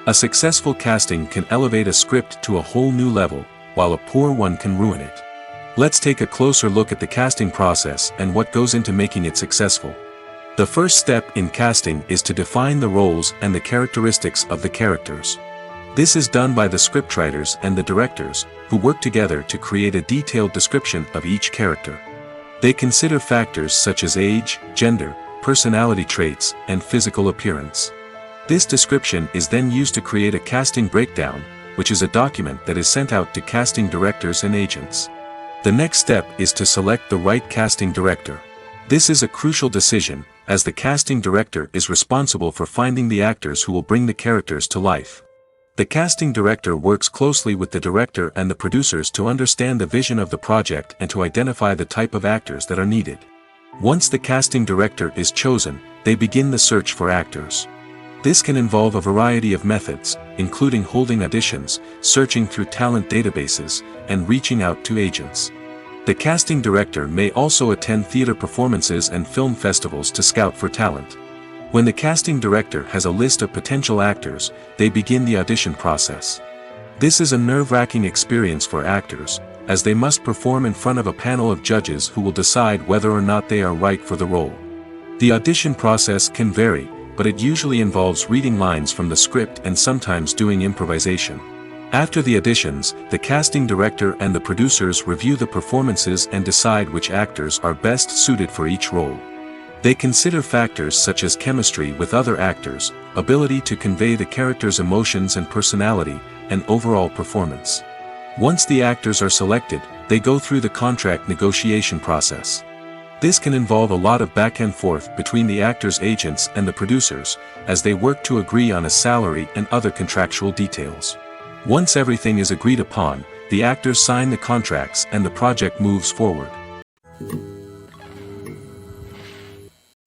A successful casting can elevate a script to a whole new level, while a poor one can ruin it. Let's take a closer look at the casting process and what goes into making it successful. The first step in casting is to define the roles and the characteristics of the characters. This is done by the scriptwriters and the directors, who work together to create a detailed description of each character. They consider factors such as age, gender, personality traits, and physical appearance. This description is then used to create a casting breakdown, which is a document that is sent out to casting directors and agents. The next step is to select the right casting director. This is a crucial decision, as the casting director is responsible for finding the actors who will bring the characters to life. The casting director works closely with the director and the producers to understand the vision of the project and to identify the type of actors that are needed. Once the casting director is chosen, they begin the search for actors. This can involve a variety of methods, including holding auditions, searching through talent databases, and reaching out to agents. The casting director may also attend theater performances and film festivals to scout for talent. When the casting director has a list of potential actors, they begin the audition process. This is a nerve-wracking experience for actors, as they must perform in front of a panel of judges who will decide whether or not they are right for the role. The audition process can vary, but it usually involves reading lines from the script and sometimes doing improvisation. After the auditions, the casting director and the producers review the performances and decide which actors are best suited for each role. They consider factors such as chemistry with other actors, ability to convey the character's emotions and personality, and overall performance. Once the actors are selected, they go through the contract negotiation process. This can involve a lot of back and forth between the actors' agents and the producers, as they work to agree on a salary and other contractual details. Once everything is agreed upon, the actors sign the contracts and the project moves forward.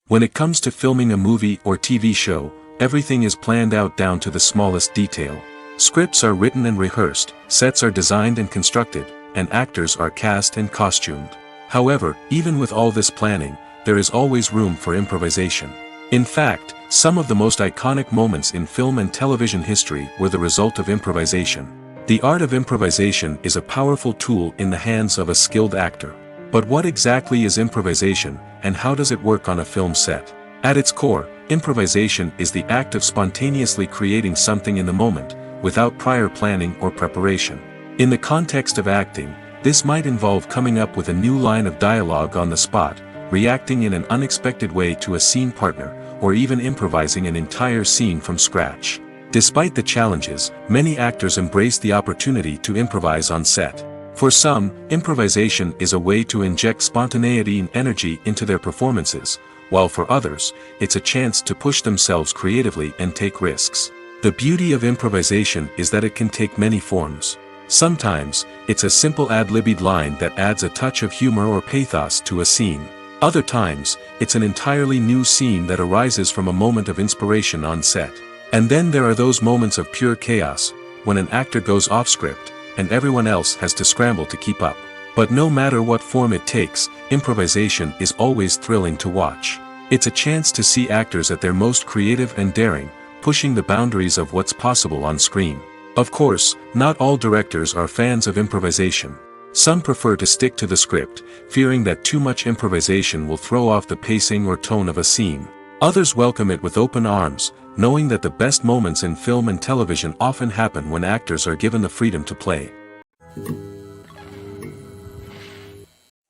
When it comes to filming a movie or TV show, everything is planned out down to the smallest detail. Scripts are written and rehearsed, sets are designed and constructed, and actors are cast and costumed. However, even with all this planning, there is always room for improvisation. In fact, some of the most iconic moments in film and television history were the result of improvisation. The art of improvisation is a powerful tool in the hands of a skilled actor. But what exactly is improvisation, and how does it work on a film set? At its core, improvisation is the act of spontaneously creating something in the moment, without prior planning or preparation. In the context of acting, this might involve coming up with a new line of dialogue on the spot, reacting in an unexpected way to a scene partner, or even improvising an entire scene from scratch. Despite the challenges, many actors embrace the opportunity to improvise on set. For some, improvisation is a way to inject spontaneity and energy into their performances, while for others, it's a chance to push themselves creatively and take risks. The beauty of improvisation is that it can take many forms. Sometimes, it's a simple ad-libbed line that adds a touch of humor or pathos to a scene. Other times, it's an entirely new scene that arises from a moment of inspiration on set. And then there are those moments of pure chaos, when an actor goes off script, and everyone else has to scramble to keep up. But no matter what form it takes, improvisation is always thrilling to watch. It's a chance to see actors at their most creative and daring, pushing the boundaries of what's possible on screen. Of course, not all directors are fans of improvisation. Some prefer to stick to the script, fearing that too much improvisation will throw off the pacing or tone of a scene. Others welcome it with open arms, knowing that the best moments in film and television often happen when actors are given the freedom to play.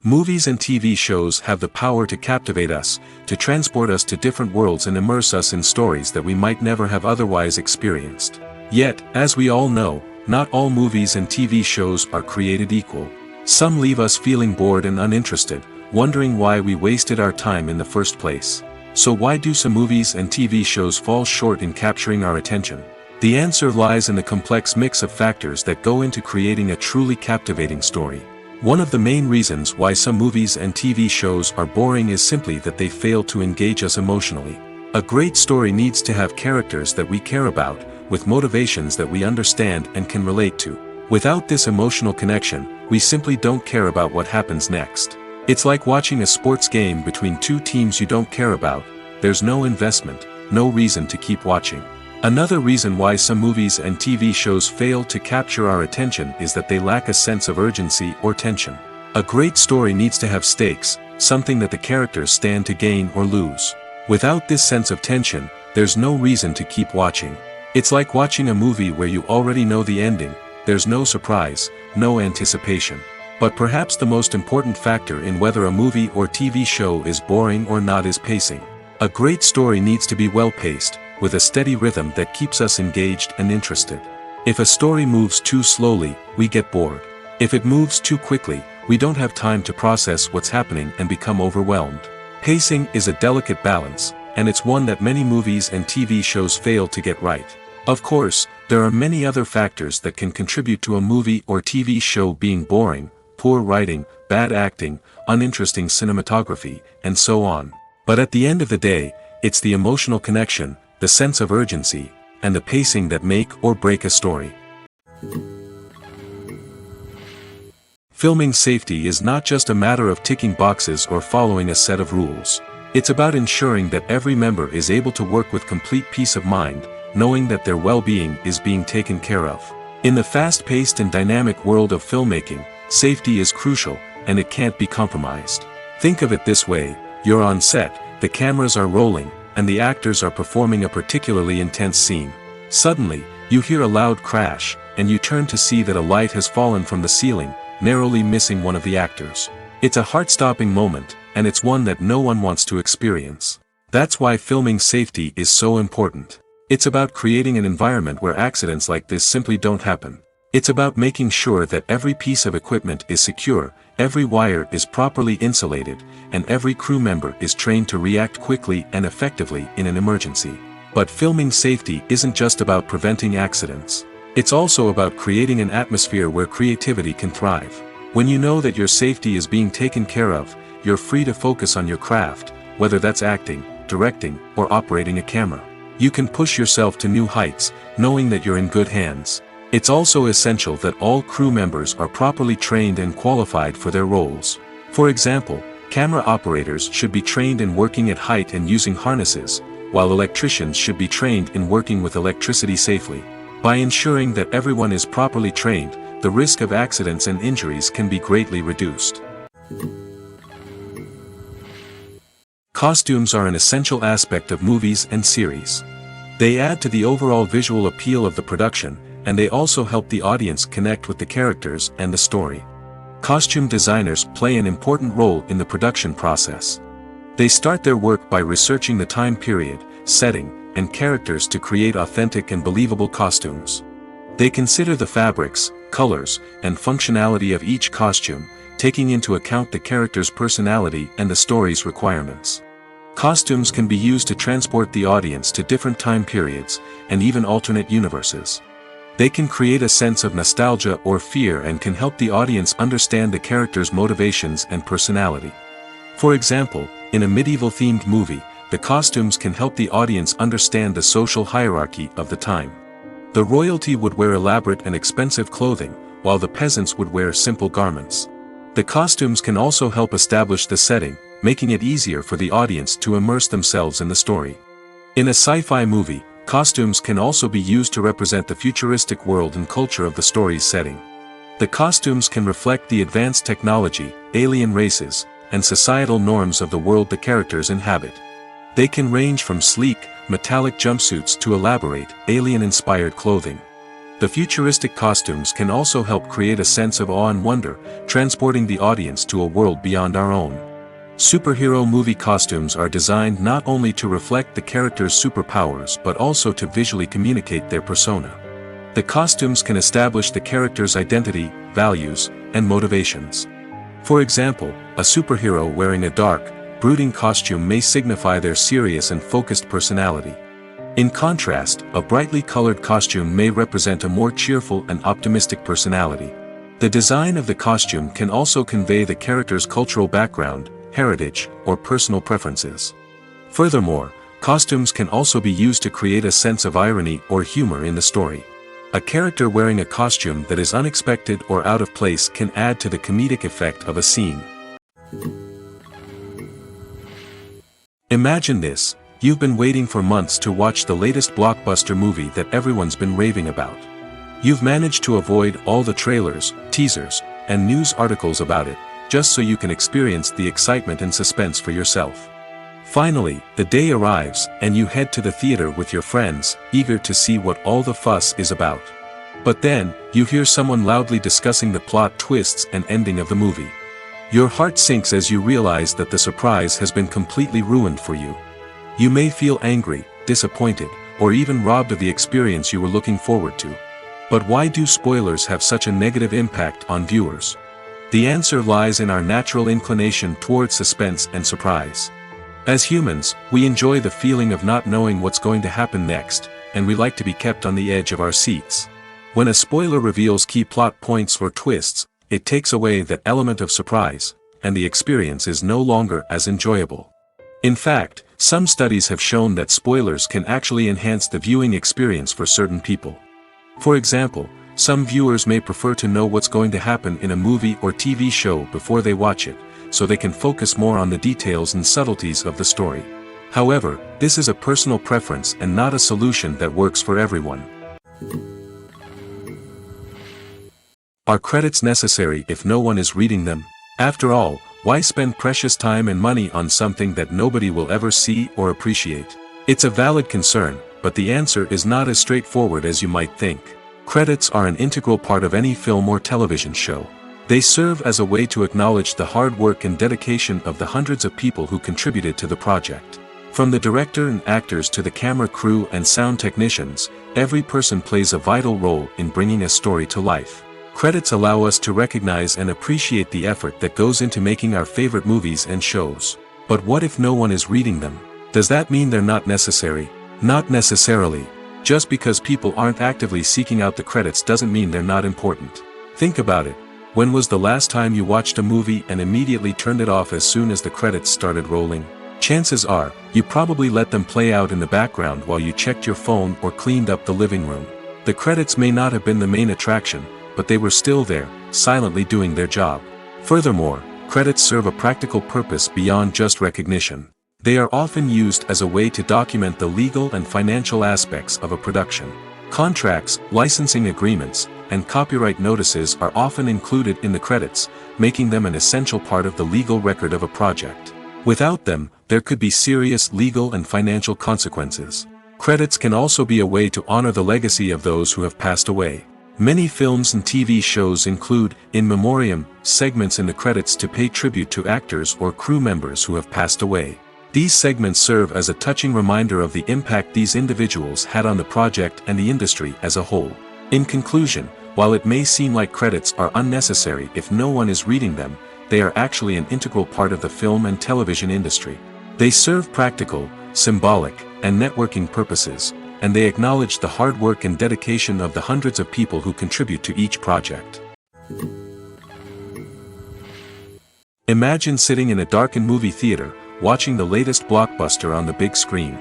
Movies and TV shows have the power to captivate us, to transport us to different worlds and immerse us in stories that we might never have otherwise experienced. Yet, as we all know, not all movies and TV shows are created equal. Some leave us feeling bored and uninterested, wondering why we wasted our time in the first place. So why do some movies and TV shows fall short in capturing our attention? The answer lies in the complex mix of factors that go into creating a truly captivating story. One of the main reasons why some movies and TV shows are boring is simply that they fail to engage us emotionally. A great story needs to have characters that we care about, with motivations that we understand and can relate to. Without this emotional connection, we simply don't care about what happens next. It's like watching a sports game between two teams you don't care about. There's no investment, no reason to keep watching. Another reason why some movies and TV shows fail to capture our attention is that they lack a sense of urgency or tension. A great story needs to have stakes, something that the characters stand to gain or lose. Without this sense of tension, there's no reason to keep watching. It's like watching a movie where you already know the ending, there's no surprise, no anticipation. But perhaps the most important factor in whether a movie or TV show is boring or not is pacing. A great story needs to be well-paced, with a steady rhythm that keeps us engaged and interested. If a story moves too slowly, we get bored. If it moves too quickly, we don't have time to process what's happening and become overwhelmed. Pacing is a delicate balance, and it's one that many movies and TV shows fail to get right. Of course, there are many other factors that can contribute to a movie or TV show being boring: poor writing, bad acting, uninteresting cinematography, and so on. But at the end of the day, it's the emotional connection, the sense of urgency, and the pacing that make or break a story. Filming safety is not just a matter of ticking boxes or following a set of rules. It's about ensuring that every member is able to work with complete peace of mind, knowing that their well-being is being taken care of. In the fast-paced and dynamic world of filmmaking, safety is crucial, and it can't be compromised. Think of it this way: you're on set, the cameras are rolling, and the actors are performing a particularly intense scene. Suddenly, you hear a loud crash, and you turn to see that a light has fallen from the ceiling, narrowly missing one of the actors. It's a heart-stopping moment, and it's one that no one wants to experience. That's why filming safety is so important. It's about creating an environment where accidents like this simply don't happen. It's about making sure that every piece of equipment is secure, every wire is properly insulated, and every crew member is trained to react quickly and effectively in an emergency. But filming safety isn't just about preventing accidents. It's also about creating an atmosphere where creativity can thrive. When you know that your safety is being taken care of, you're free to focus on your craft, whether that's acting, directing, or operating a camera. You can push yourself to new heights, knowing that you're in good hands. It's also essential that all crew members are properly trained and qualified for their roles. For example, camera operators should be trained in working at height and using harnesses, while electricians should be trained in working with electricity safely. By ensuring that everyone is properly trained, the risk of accidents and injuries can be greatly reduced. Costumes are an essential aspect of movies and series. They add to the overall visual appeal of the production, and they also help the audience connect with the characters and the story. Costume designers play an important role in the production process. They start their work by researching the time period, setting, and characters to create authentic and believable costumes. They consider the fabrics, colors, and functionality of each costume, taking into account the character's personality and the story's requirements. Costumes can be used to transport the audience to different time periods, and even alternate universes. They can create a sense of nostalgia or fear and can help the audience understand the character's motivations and personality. For example, in a medieval-themed movie, the costumes can help the audience understand the social hierarchy of the time. The royalty would wear elaborate and expensive clothing, while the peasants would wear simple garments. The costumes can also help establish the setting, making it easier for the audience to immerse themselves in the story. In a sci-fi movie, costumes can also be used to represent the futuristic world and culture of the story's setting. The costumes can reflect the advanced technology, alien races, and societal norms of the world the characters inhabit. They can range from sleek, metallic jumpsuits to elaborate, alien-inspired clothing. The futuristic costumes can also help create a sense of awe and wonder, transporting the audience to a world beyond our own. Superhero movie costumes are designed not only to reflect the character's superpowers but also to visually communicate their persona. The costumes can establish the character's identity, values, and motivations. For example, a superhero wearing a dark, brooding costume may signify their serious and focused personality. In contrast, a brightly colored costume may represent a more cheerful and optimistic personality. The design of the costume can also convey the character's cultural background, heritage, or personal preferences. Furthermore, costumes can also be used to create a sense of irony or humor in the story. A character wearing a costume that is unexpected or out of place can add to the comedic effect of a scene. Imagine this: You've been waiting for months to watch the latest blockbuster movie that everyone's been raving about. You've managed to avoid all the trailers, teasers, and news articles about it, just so you can experience the excitement and suspense for yourself. Finally, the day arrives, and you head to the theater with your friends, eager to see what all the fuss is about. But then, you hear someone loudly discussing the plot twists and ending of the movie. Your heart sinks as you realize that the surprise has been completely ruined for you. You may feel angry, disappointed, or even robbed of the experience you were looking forward to. But why do spoilers have such a negative impact on viewers? The answer lies in our natural inclination towards suspense and surprise. As humans, we enjoy the feeling of not knowing what's going to happen next, and we like to be kept on the edge of our seats. When a spoiler reveals key plot points or twists, it takes away that element of surprise, and the experience is no longer as enjoyable. In fact, some studies have shown that spoilers can actually enhance the viewing experience for certain people. For example, some viewers may prefer to know what's going to happen in a movie or TV show before they watch it, so they can focus more on the details and subtleties of the story. However, this is a personal preference and not a solution that works for everyone. Are credits necessary if no one is reading them? After all, why spend precious time and money on something that nobody will ever see or appreciate? It's a valid concern, but the answer is not as straightforward as you might think. Credits are an integral part of any film or television show. They serve as a way to acknowledge the hard work and dedication of the hundreds of people who contributed to the project. From the director and actors to the camera crew and sound technicians, every person plays a vital role in bringing a story to life. Credits allow us to recognize and appreciate the effort that goes into making our favorite movies and shows. But what if no one is reading them? Does that mean they're not necessary? Not necessarily. Just because people aren't actively seeking out the credits doesn't mean they're not important. Think about it. When was the last time you watched a movie and immediately turned it off as soon as the credits started rolling? Chances are, you probably let them play out in the background while you checked your phone or cleaned up the living room. The credits may not have been the main attraction, but they were still there, silently doing their job. Furthermore, credits serve a practical purpose beyond just recognition. They are often used as a way to document the legal and financial aspects of a production. Contracts, licensing agreements, and copyright notices are often included in the credits, making them an essential part of the legal record of a project. Without them, there could be serious legal and financial consequences. Credits can also be a way to honor the legacy of those who have passed away. Many films and TV shows include, in memoriam, segments in the credits to pay tribute to actors or crew members who have passed away. These segments serve as a touching reminder of the impact these individuals had on the project and the industry as a whole. In conclusion, while it may seem like credits are unnecessary if no one is reading them, they are actually an integral part of the film and television industry. They serve practical, symbolic, and networking purposes, and they acknowledge the hard work and dedication of the hundreds of people who contribute to each project. Imagine sitting in a darkened movie theater, watching the latest blockbuster on the big screen.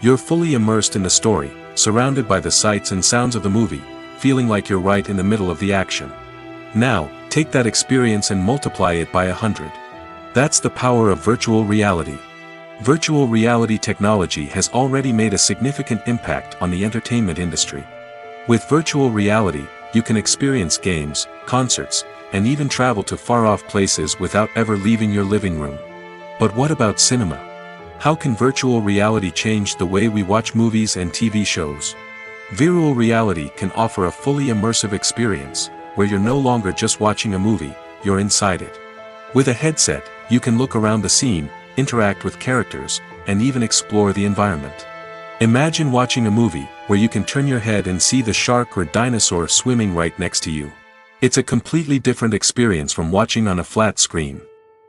You're fully immersed in the story, surrounded by the sights and sounds of the movie, feeling like you're right in the middle of the action. Now, take that experience and multiply it by 100. That's the power of virtual reality. Virtual reality technology has already made a significant impact on the entertainment industry. With virtual reality, you can experience games, concerts, and even travel to far-off places without ever leaving your living room. But what about cinema? How can virtual reality change the way we watch movies and TV shows? Virtual reality can offer a fully immersive experience, where you're no longer just watching a movie, you're inside it. With a headset, you can look around the scene, interact with characters, and even explore the environment. Imagine watching a movie, where you can turn your head and see the shark or dinosaur swimming right next to you. It's a completely different experience from watching on a flat screen.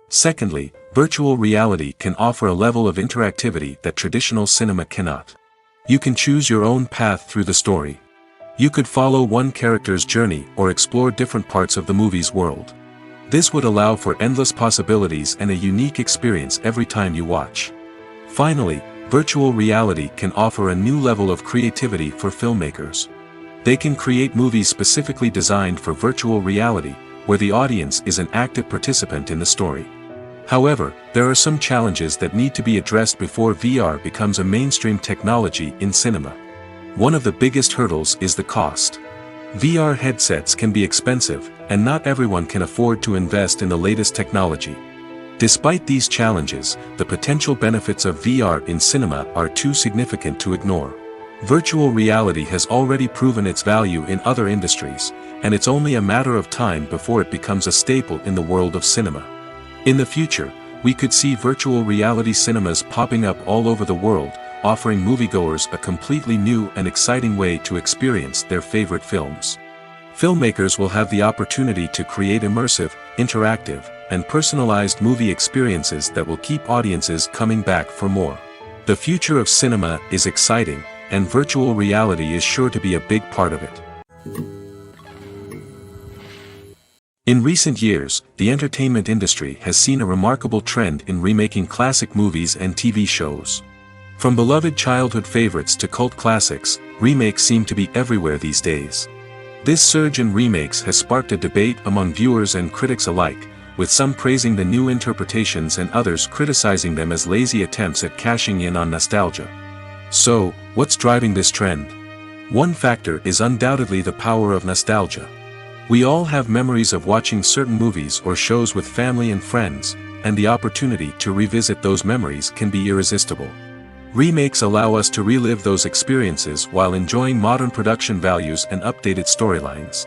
Secondly, virtual reality can offer a level of interactivity that traditional cinema cannot. You can choose your own path through the story. You could follow one character's journey or explore different parts of the movie's world. This would allow for endless possibilities and a unique experience every time you watch. Finally, virtual reality can offer a new level of creativity for filmmakers. They can create movies specifically designed for virtual reality, where the audience is an active participant in the story. However, there are some challenges that need to be addressed before VR becomes a mainstream technology in cinema. One of the biggest hurdles is the cost. VR headsets can be expensive, and not everyone can afford to invest in the latest technology. Despite these challenges, the potential benefits of VR in cinema are too significant to ignore. Virtual reality has already proven its value in other industries, and it's only a matter of time before it becomes a staple in the world of cinema. In the future, we could see virtual reality cinemas popping up all over the world, offering moviegoers a completely new and exciting way to experience their favorite films. Filmmakers will have the opportunity to create immersive, interactive, and personalized movie experiences that will keep audiences coming back for more. The future of cinema is exciting, and virtual reality is sure to be a big part of it. In recent years, the entertainment industry has seen a remarkable trend in remaking classic movies and TV shows. From beloved childhood favorites to cult classics, remakes seem to be everywhere these days. This surge in remakes has sparked a debate among viewers and critics alike, with some praising the new interpretations and others criticizing them as lazy attempts at cashing in on nostalgia. So, what's driving this trend? One factor is undoubtedly the power of nostalgia. We all have memories of watching certain movies or shows with family and friends, and the opportunity to revisit those memories can be irresistible. Remakes allow us to relive those experiences while enjoying modern production values and updated storylines.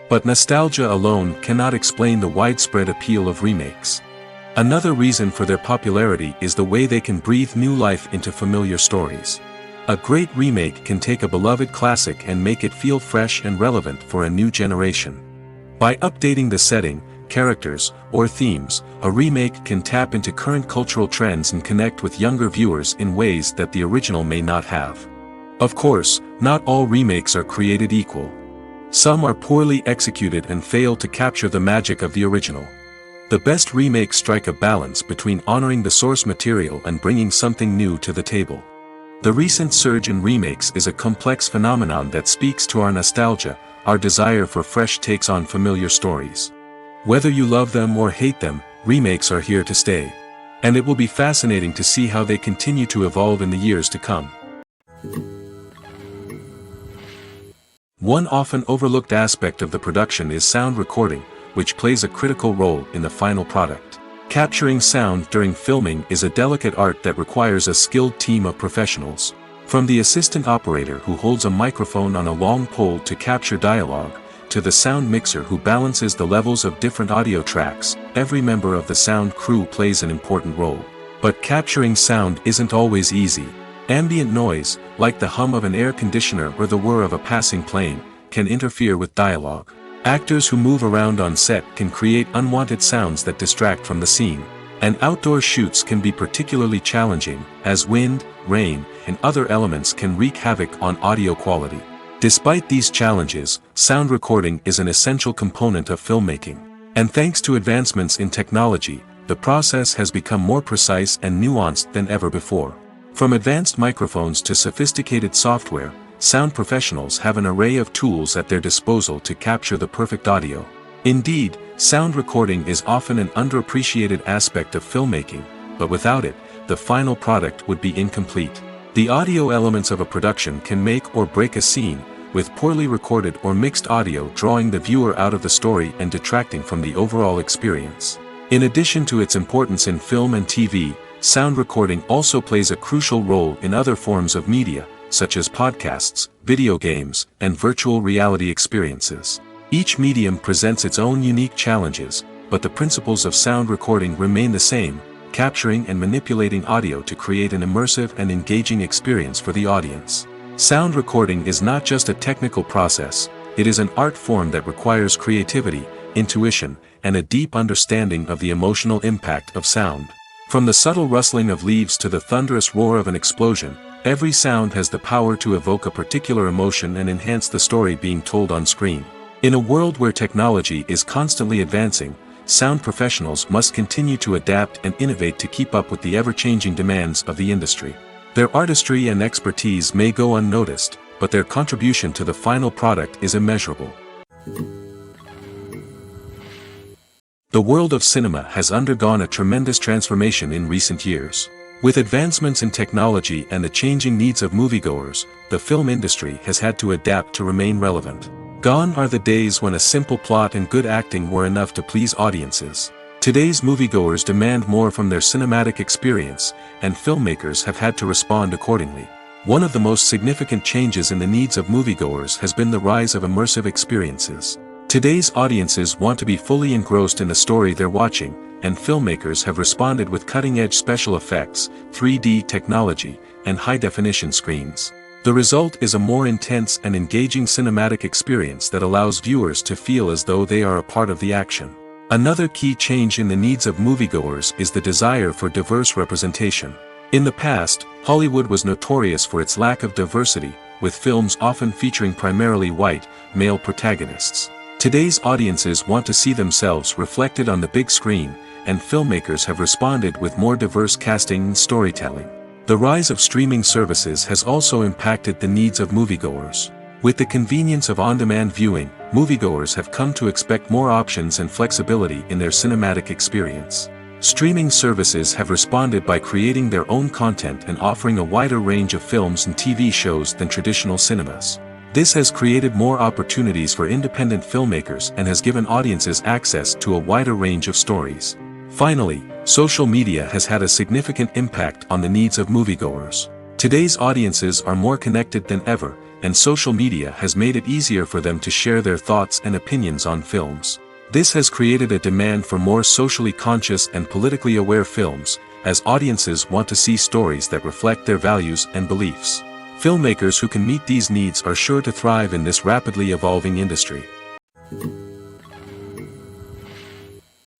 But nostalgia alone cannot explain the widespread appeal of remakes. Another reason for their popularity is the way they can breathe new life into familiar stories. A great remake can take a beloved classic and make it feel fresh and relevant for a new generation. By updating the setting, characters, or themes, a remake can tap into current cultural trends and connect with younger viewers in ways that the original may not have. Of course, not all remakes are created equal. Some are poorly executed and fail to capture the magic of the original. The best remakes strike a balance between honoring the source material and bringing something new to the table. The recent surge in remakes is a complex phenomenon that speaks to our nostalgia, our desire for fresh takes on familiar stories. Whether you love them or hate them, remakes are here to stay. And it will be fascinating to see how they continue to evolve in the years to come. One often overlooked aspect of the production is sound recording, which plays a critical role in the final product. Capturing sound during filming is a delicate art that requires a skilled team of professionals. From the assistant operator who holds a microphone on a long pole to capture dialogue, to the sound mixer who balances the levels of different audio tracks, every member of the sound crew plays an important role. But capturing sound isn't always easy. Ambient noise, like the hum of an air conditioner or the whir of a passing plane, can interfere with dialogue. Actors who move around on set can create unwanted sounds that distract from the scene. And outdoor shoots can be particularly challenging, as wind, rain, and other elements can wreak havoc on audio quality. Despite these challenges, sound recording is an essential component of filmmaking. And thanks to advancements in technology, the process has become more precise and nuanced than ever before. From advanced microphones to sophisticated software, sound professionals have an array of tools at their disposal to capture the perfect audio. Indeed, sound recording is often an underappreciated aspect of filmmaking, but without it, the final product would be incomplete. The audio elements of a production can make or break a scene, with poorly recorded or mixed audio drawing the viewer out of the story and detracting from the overall experience. In addition to its importance in film and TV, sound recording also plays a crucial role in other forms of media, such as podcasts, video games, and virtual reality experiences. Each medium presents its own unique challenges, but the principles of sound recording remain the same, capturing and manipulating audio to create an immersive and engaging experience for the audience. Sound recording is not just a technical process, it is an art form that requires creativity, intuition, and a deep understanding of the emotional impact of sound. From the subtle rustling of leaves to the thunderous roar of an explosion, every sound has the power to evoke a particular emotion and enhance the story being told on screen. In a world where technology is constantly advancing, sound professionals must continue to adapt and innovate to keep up with the ever-changing demands of the industry. Their artistry and expertise may go unnoticed, but their contribution to the final product is immeasurable. The world of cinema has undergone a tremendous transformation in recent years. With advancements in technology and the changing needs of moviegoers, the film industry has had to adapt to remain relevant. Gone are the days when a simple plot and good acting were enough to please audiences. Today's moviegoers demand more from their cinematic experience, and filmmakers have had to respond accordingly. One of the most significant changes in the needs of moviegoers has been the rise of immersive experiences. Today's audiences want to be fully engrossed in the story they're watching, and filmmakers have responded with cutting-edge special effects, 3D technology, and high-definition screens. The result is a more intense and engaging cinematic experience that allows viewers to feel as though they are a part of the action. Another key change in the needs of moviegoers is the desire for diverse representation. In the past, Hollywood was notorious for its lack of diversity, with films often featuring primarily white, male protagonists. Today's audiences want to see themselves reflected on the big screen, and filmmakers have responded with more diverse casting and storytelling. The rise of streaming services has also impacted the needs of moviegoers. With the convenience of on-demand viewing, moviegoers have come to expect more options and flexibility in their cinematic experience. Streaming services have responded by creating their own content and offering a wider range of films and TV shows than traditional cinemas. This has created more opportunities for independent filmmakers and has given audiences access to a wider range of stories. Finally, social media has had a significant impact on the needs of moviegoers. Today's audiences are more connected than ever, and social media has made it easier for them to share their thoughts and opinions on films. This has created a demand for more socially conscious and politically aware films, as audiences want to see stories that reflect their values and beliefs. Filmmakers who can meet these needs are sure to thrive in this rapidly evolving industry.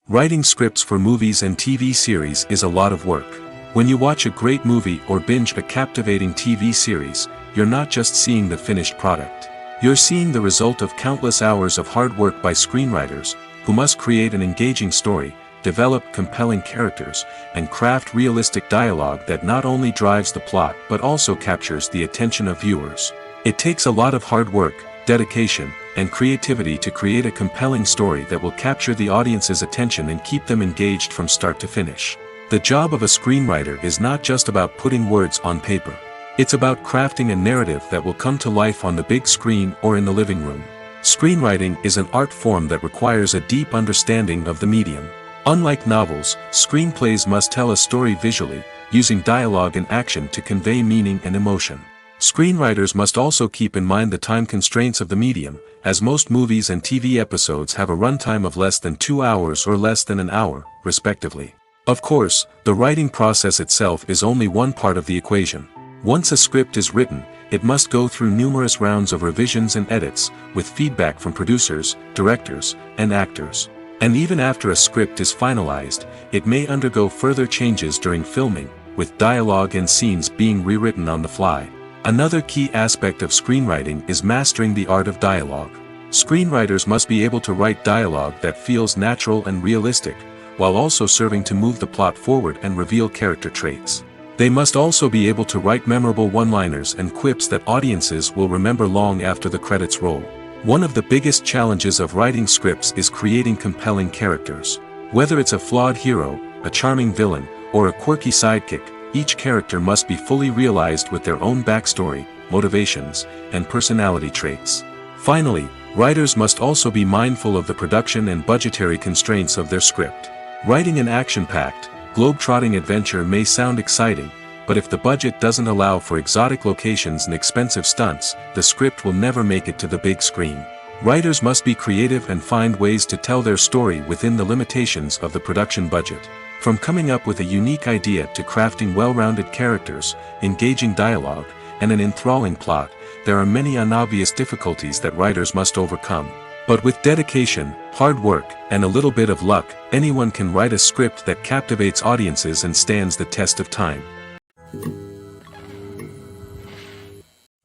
Writing scripts for movies and TV series is a lot of work. When you watch a great movie or binge a captivating TV series, you're not just seeing the finished product. You're seeing the result of countless hours of hard work by screenwriters, who must create an engaging story, develop compelling characters, and craft realistic dialogue that not only drives the plot but also captures the attention of viewers. It takes a lot of hard work, dedication, and creativity to create a compelling story that will capture the audience's attention and keep them engaged from start to finish. The job of a screenwriter is not just about putting words on paper. It's about crafting a narrative that will come to life on the big screen or in the living room. Screenwriting is an art form that requires a deep understanding of the medium. Unlike novels, screenplays must tell a story visually, using dialogue and action to convey meaning and emotion. Screenwriters must also keep in mind the time constraints of the medium, as most movies and TV episodes have a runtime of less than 2 hours or less than an hour, respectively. Of course, the writing process itself is only one part of the equation. Once a script is written, it must go through numerous rounds of revisions and edits, with feedback from producers, directors, and actors. And even after a script is finalized, it may undergo further changes during filming, with dialogue and scenes being rewritten on the fly. Another key aspect of screenwriting is mastering the art of dialogue. Screenwriters must be able to write dialogue that feels natural and realistic, while also serving to move the plot forward and reveal character traits. They must also be able to write memorable one-liners and quips that audiences will remember long after the credits roll. One of the biggest challenges of writing scripts is creating compelling characters. Whether it's a flawed hero, a charming villain, or a quirky sidekick, each character must be fully realized with their own backstory, motivations, and personality traits. Finally, writers must also be mindful of the production and budgetary constraints of their script. Writing an action-packed, globe-trotting adventure may sound exciting, but if the budget doesn't allow for exotic locations and expensive stunts, the script will never make it to the big screen. Writers must be creative and find ways to tell their story within the limitations of the production budget. From coming up with a unique idea to crafting well-rounded characters, engaging dialogue, and an enthralling plot, there are many unobvious difficulties that writers must overcome. But with dedication, hard work, and a little bit of luck, anyone can write a script that captivates audiences and stands the test of time.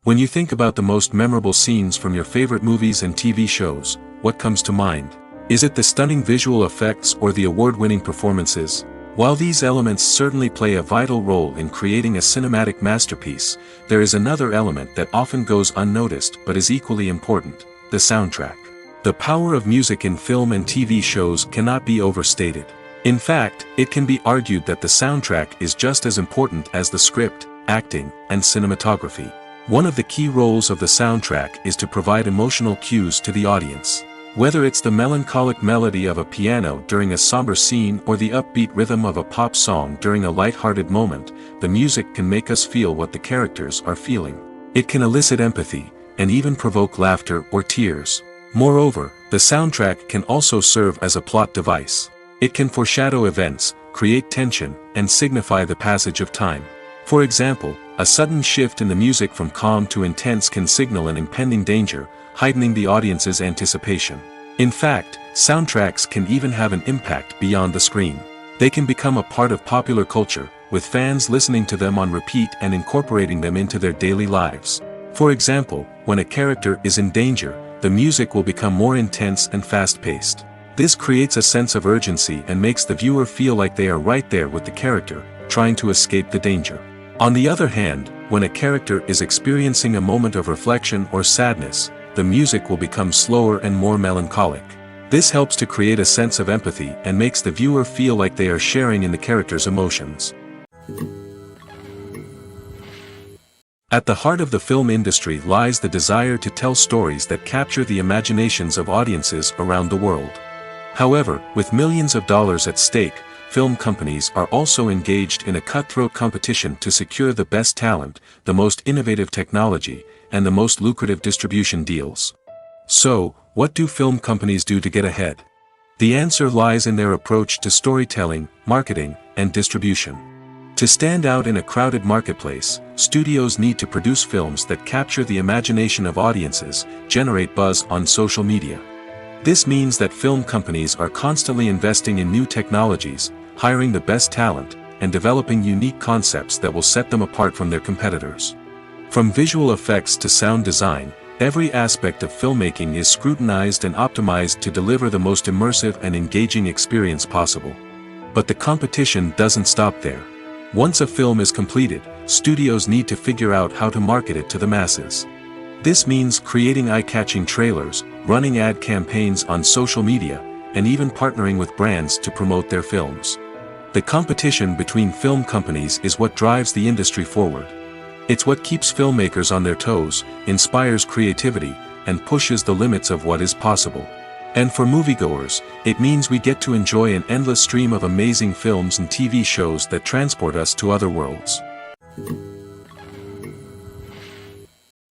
When you think about the most memorable scenes from your favorite movies and TV shows, what comes to mind? Is it the stunning visual effects or the award-winning performances? While these elements certainly play a vital role in creating a cinematic masterpiece, there is another element that often goes unnoticed but is equally important: the soundtrack. The power of music in film and TV shows cannot be overstated. In fact, it can be argued that the soundtrack is just as important as the script, acting, and cinematography. One of the key roles of the soundtrack is to provide emotional cues to the audience. Whether it's the melancholic melody of a piano during a somber scene or the upbeat rhythm of a pop song during a light-hearted moment, the music can make us feel what the characters are feeling. It can elicit empathy, and even provoke laughter or tears. Moreover, the soundtrack can also serve as a plot device. It can foreshadow events, create tension, and signify the passage of time. For example, a sudden shift in the music from calm to intense can signal an impending danger, heightening the audience's anticipation. In fact, soundtracks can even have an impact beyond the screen. They can become a part of popular culture, with fans listening to them on repeat and incorporating them into their daily lives. For example, when a character is in danger, the music will become more intense and fast-paced. This creates a sense of urgency and makes the viewer feel like they are right there with the character, trying to escape the danger. On the other hand, when a character is experiencing a moment of reflection or sadness, the music will become slower and more melancholic. This helps to create a sense of empathy and makes the viewer feel like they are sharing in the character's emotions. At the heart of the film industry lies the desire to tell stories that capture the imaginations of audiences around the world. However, with millions of dollars at stake, film companies are also engaged in a cutthroat competition to secure the best talent, the most innovative technology, and the most lucrative distribution deals. So, what do film companies do to get ahead? The answer lies in their approach to storytelling, marketing, and distribution. To stand out in a crowded marketplace, studios need to produce films that capture the imagination of audiences, generate buzz on social media. This means that film companies are constantly investing in new technologies, hiring the best talent, and developing unique concepts that will set them apart from their competitors. From visual effects to sound design, every aspect of filmmaking is scrutinized and optimized to deliver the most immersive and engaging experience possible. But the competition doesn't stop there. Once a film is completed, studios need to figure out how to market it to the masses. This means creating eye-catching trailers, running ad campaigns on social media, and even partnering with brands to promote their films. The competition between film companies is what drives the industry forward. It's what keeps filmmakers on their toes, inspires creativity, and pushes the limits of what is possible. And for moviegoers, it means we get to enjoy an endless stream of amazing films and TV shows that transport us to other worlds.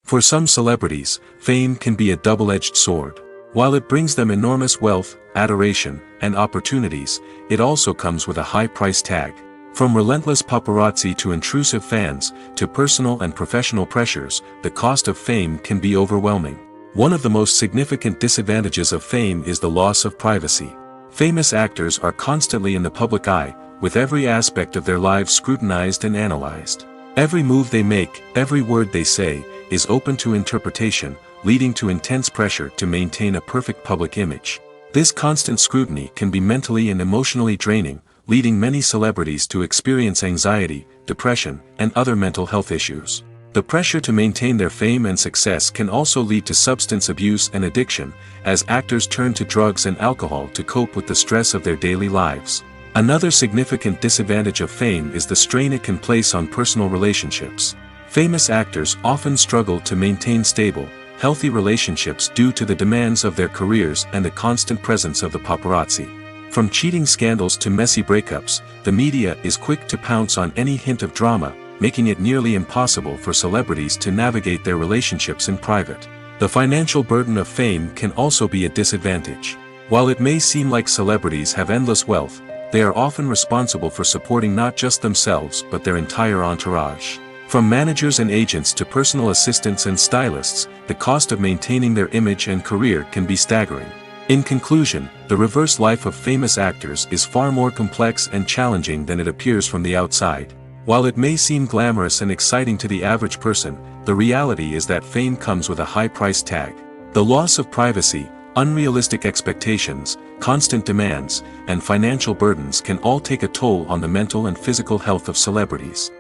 For some celebrities, fame can be a double-edged sword. While it brings them enormous wealth, adoration, and opportunities, it also comes with a high price tag. From relentless paparazzi to intrusive fans, to personal and professional pressures, the cost of fame can be overwhelming. One of the most significant disadvantages of fame is the loss of privacy. Famous actors are constantly in the public eye, with every aspect of their lives scrutinized and analyzed. Every move they make, every word they say, is open to interpretation, leading to intense pressure to maintain a perfect public image. This constant scrutiny can be mentally and emotionally draining, leading many celebrities to experience anxiety, depression, and other mental health issues. The pressure to maintain their fame and success can also lead to substance abuse and addiction, as actors turn to drugs and alcohol to cope with the stress of their daily lives. Another significant disadvantage of fame is the strain it can place on personal relationships. Famous actors often struggle to maintain stable, healthy relationships due to the demands of their careers and the constant presence of the paparazzi. From cheating scandals to messy breakups, the media is quick to pounce on any hint of drama, making it nearly impossible for celebrities to navigate their relationships in private. The financial burden of fame can also be a disadvantage. While it may seem like celebrities have endless wealth, they are often responsible for supporting not just themselves but their entire entourage. From managers and agents to personal assistants and stylists, the cost of maintaining their image and career can be staggering. In conclusion, the reverse life of famous actors is far more complex and challenging than it appears from the outside. While it may seem glamorous and exciting to the average person, the reality is that fame comes with a high price tag. The loss of privacy, unrealistic expectations, constant demands, and financial burdens can all take a toll on the mental and physical health of celebrities.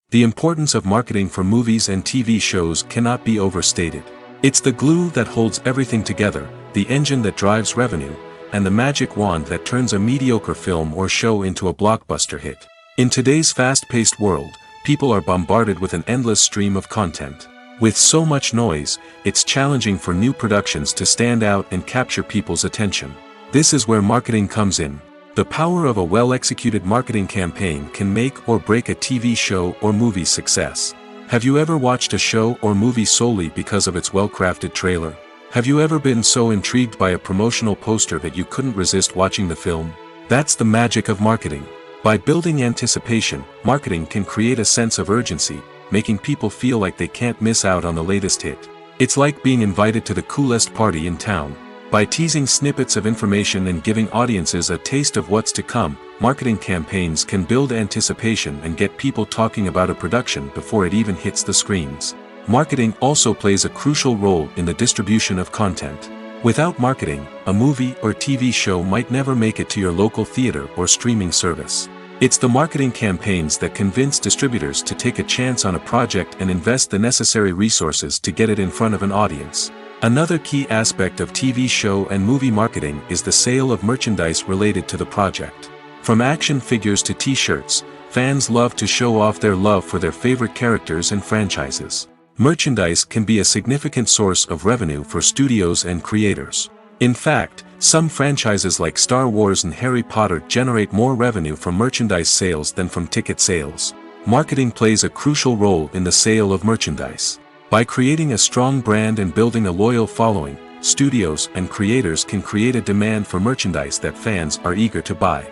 The importance of marketing for movies and TV shows cannot be overstated. It's the glue that holds everything together, the engine that drives revenue, and the magic wand that turns a mediocre film or show into a blockbuster hit. In today's fast-paced world, people are bombarded with an endless stream of content. With so much noise, it's challenging for new productions to stand out and capture people's attention. This is where marketing comes in. The power of a well-executed marketing campaign can make or break a TV show or movie's success. Have you ever watched a show or movie solely because of its well-crafted trailer? Have you ever been so intrigued by a promotional poster that you couldn't resist watching the film? That's the magic of marketing. By building anticipation, marketing can create a sense of urgency, making people feel like they can't miss out on the latest hit. It's like being invited to the coolest party in town. By teasing snippets of information and giving audiences a taste of what's to come, marketing campaigns can build anticipation and get people talking about a production before it even hits the screens. Marketing also plays a crucial role in the distribution of content. Without marketing, a movie or TV show might never make it to your local theater or streaming service. It's the marketing campaigns that convince distributors to take a chance on a project and invest the necessary resources to get it in front of an audience. Another key aspect of TV show and movie marketing is the sale of merchandise related to the project. From action figures to t-shirts, fans love to show off their love for their favorite characters and franchises. Merchandise can be a significant source of revenue for studios and creators. In fact, some franchises like Star Wars and Harry Potter generate more revenue from merchandise sales than from ticket sales. Marketing plays a crucial role in the sale of merchandise. By creating a strong brand and building a loyal following, studios and creators can create a demand for merchandise that fans are eager to buy.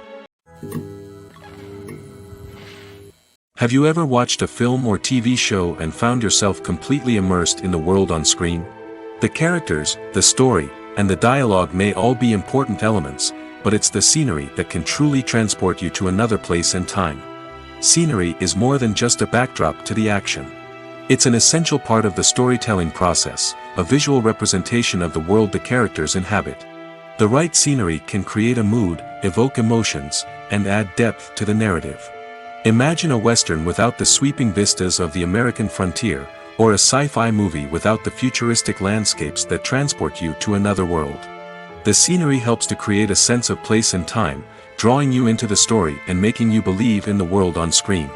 Have you ever watched a film or TV show and found yourself completely immersed in the world on screen? The characters, the story, and the dialogue may all be important elements, but it's the scenery that can truly transport you to another place and time. Scenery is more than just a backdrop to the action. It's an essential part of the storytelling process, a visual representation of the world the characters inhabit. The right scenery can create a mood, evoke emotions, and add depth to the narrative. Imagine a Western without the sweeping vistas of the American frontier, or a sci-fi movie without the futuristic landscapes that transport you to another world. The scenery helps to create a sense of place and time, drawing you into the story and making you believe in the world on screen.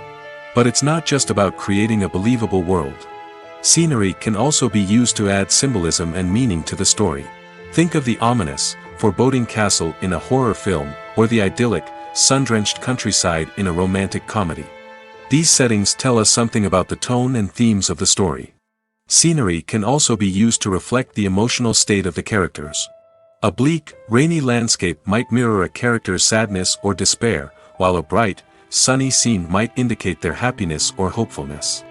But it's not just about creating a believable world. Scenery can also be used to add symbolism and meaning to the story. Think of the ominous, foreboding castle in a horror film, or the idyllic, sun-drenched countryside in a romantic comedy. These settings tell us something about the tone and themes of the story. Scenery can also be used to reflect the emotional state of the characters. A bleak, rainy landscape might mirror a character's sadness or despair, while a bright, sunny scene might indicate their happiness or hopefulness.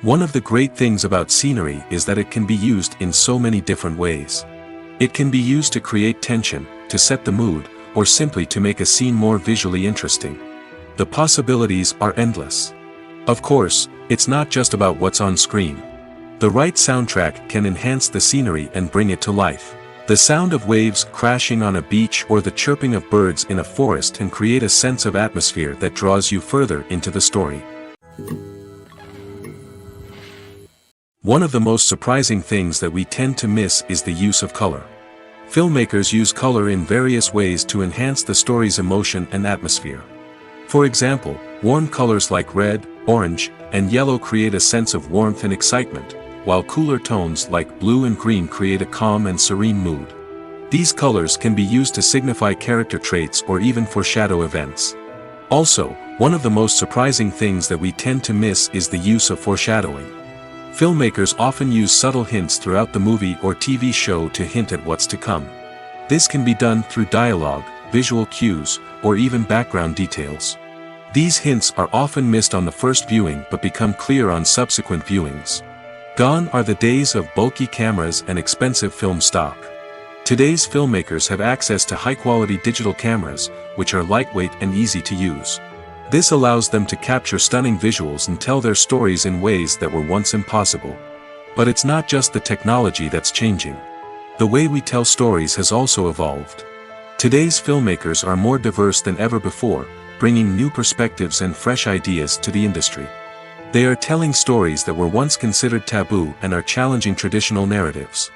One of the great things about scenery is that it can be used in so many different ways. It can be used to create tension, to set the mood, or simply to make a scene more visually interesting. The possibilities are endless. Of course, it's not just about what's on screen. The right soundtrack can enhance the scenery and bring it to life. The sound of waves crashing on a beach or the chirping of birds in a forest can create a sense of atmosphere that draws you further into the story. One of the most surprising things that we tend to miss is the use of color. Filmmakers use color in various ways to enhance the story's emotion and atmosphere. For example, warm colors like red, orange, and yellow create a sense of warmth and excitement, while cooler tones like blue and green create a calm and serene mood. These colors can be used to signify character traits or even foreshadow events. Also, one of the most surprising things that we tend to miss is the use of foreshadowing. Filmmakers often use subtle hints throughout the movie or TV show to hint at what's to come. This can be done through dialogue, visual cues, or even background details. These hints are often missed on the first viewing but become clear on subsequent viewings. Gone are the days of bulky cameras and expensive film stock. Today's filmmakers have access to high-quality digital cameras, which are lightweight and easy to use. This allows them to capture stunning visuals and tell their stories in ways that were once impossible. But it's not just the technology that's changing. The way we tell stories has also evolved. Today's filmmakers are more diverse than ever before, bringing new perspectives and fresh ideas to the industry. They are telling stories that were once considered taboo and are challenging traditional narratives.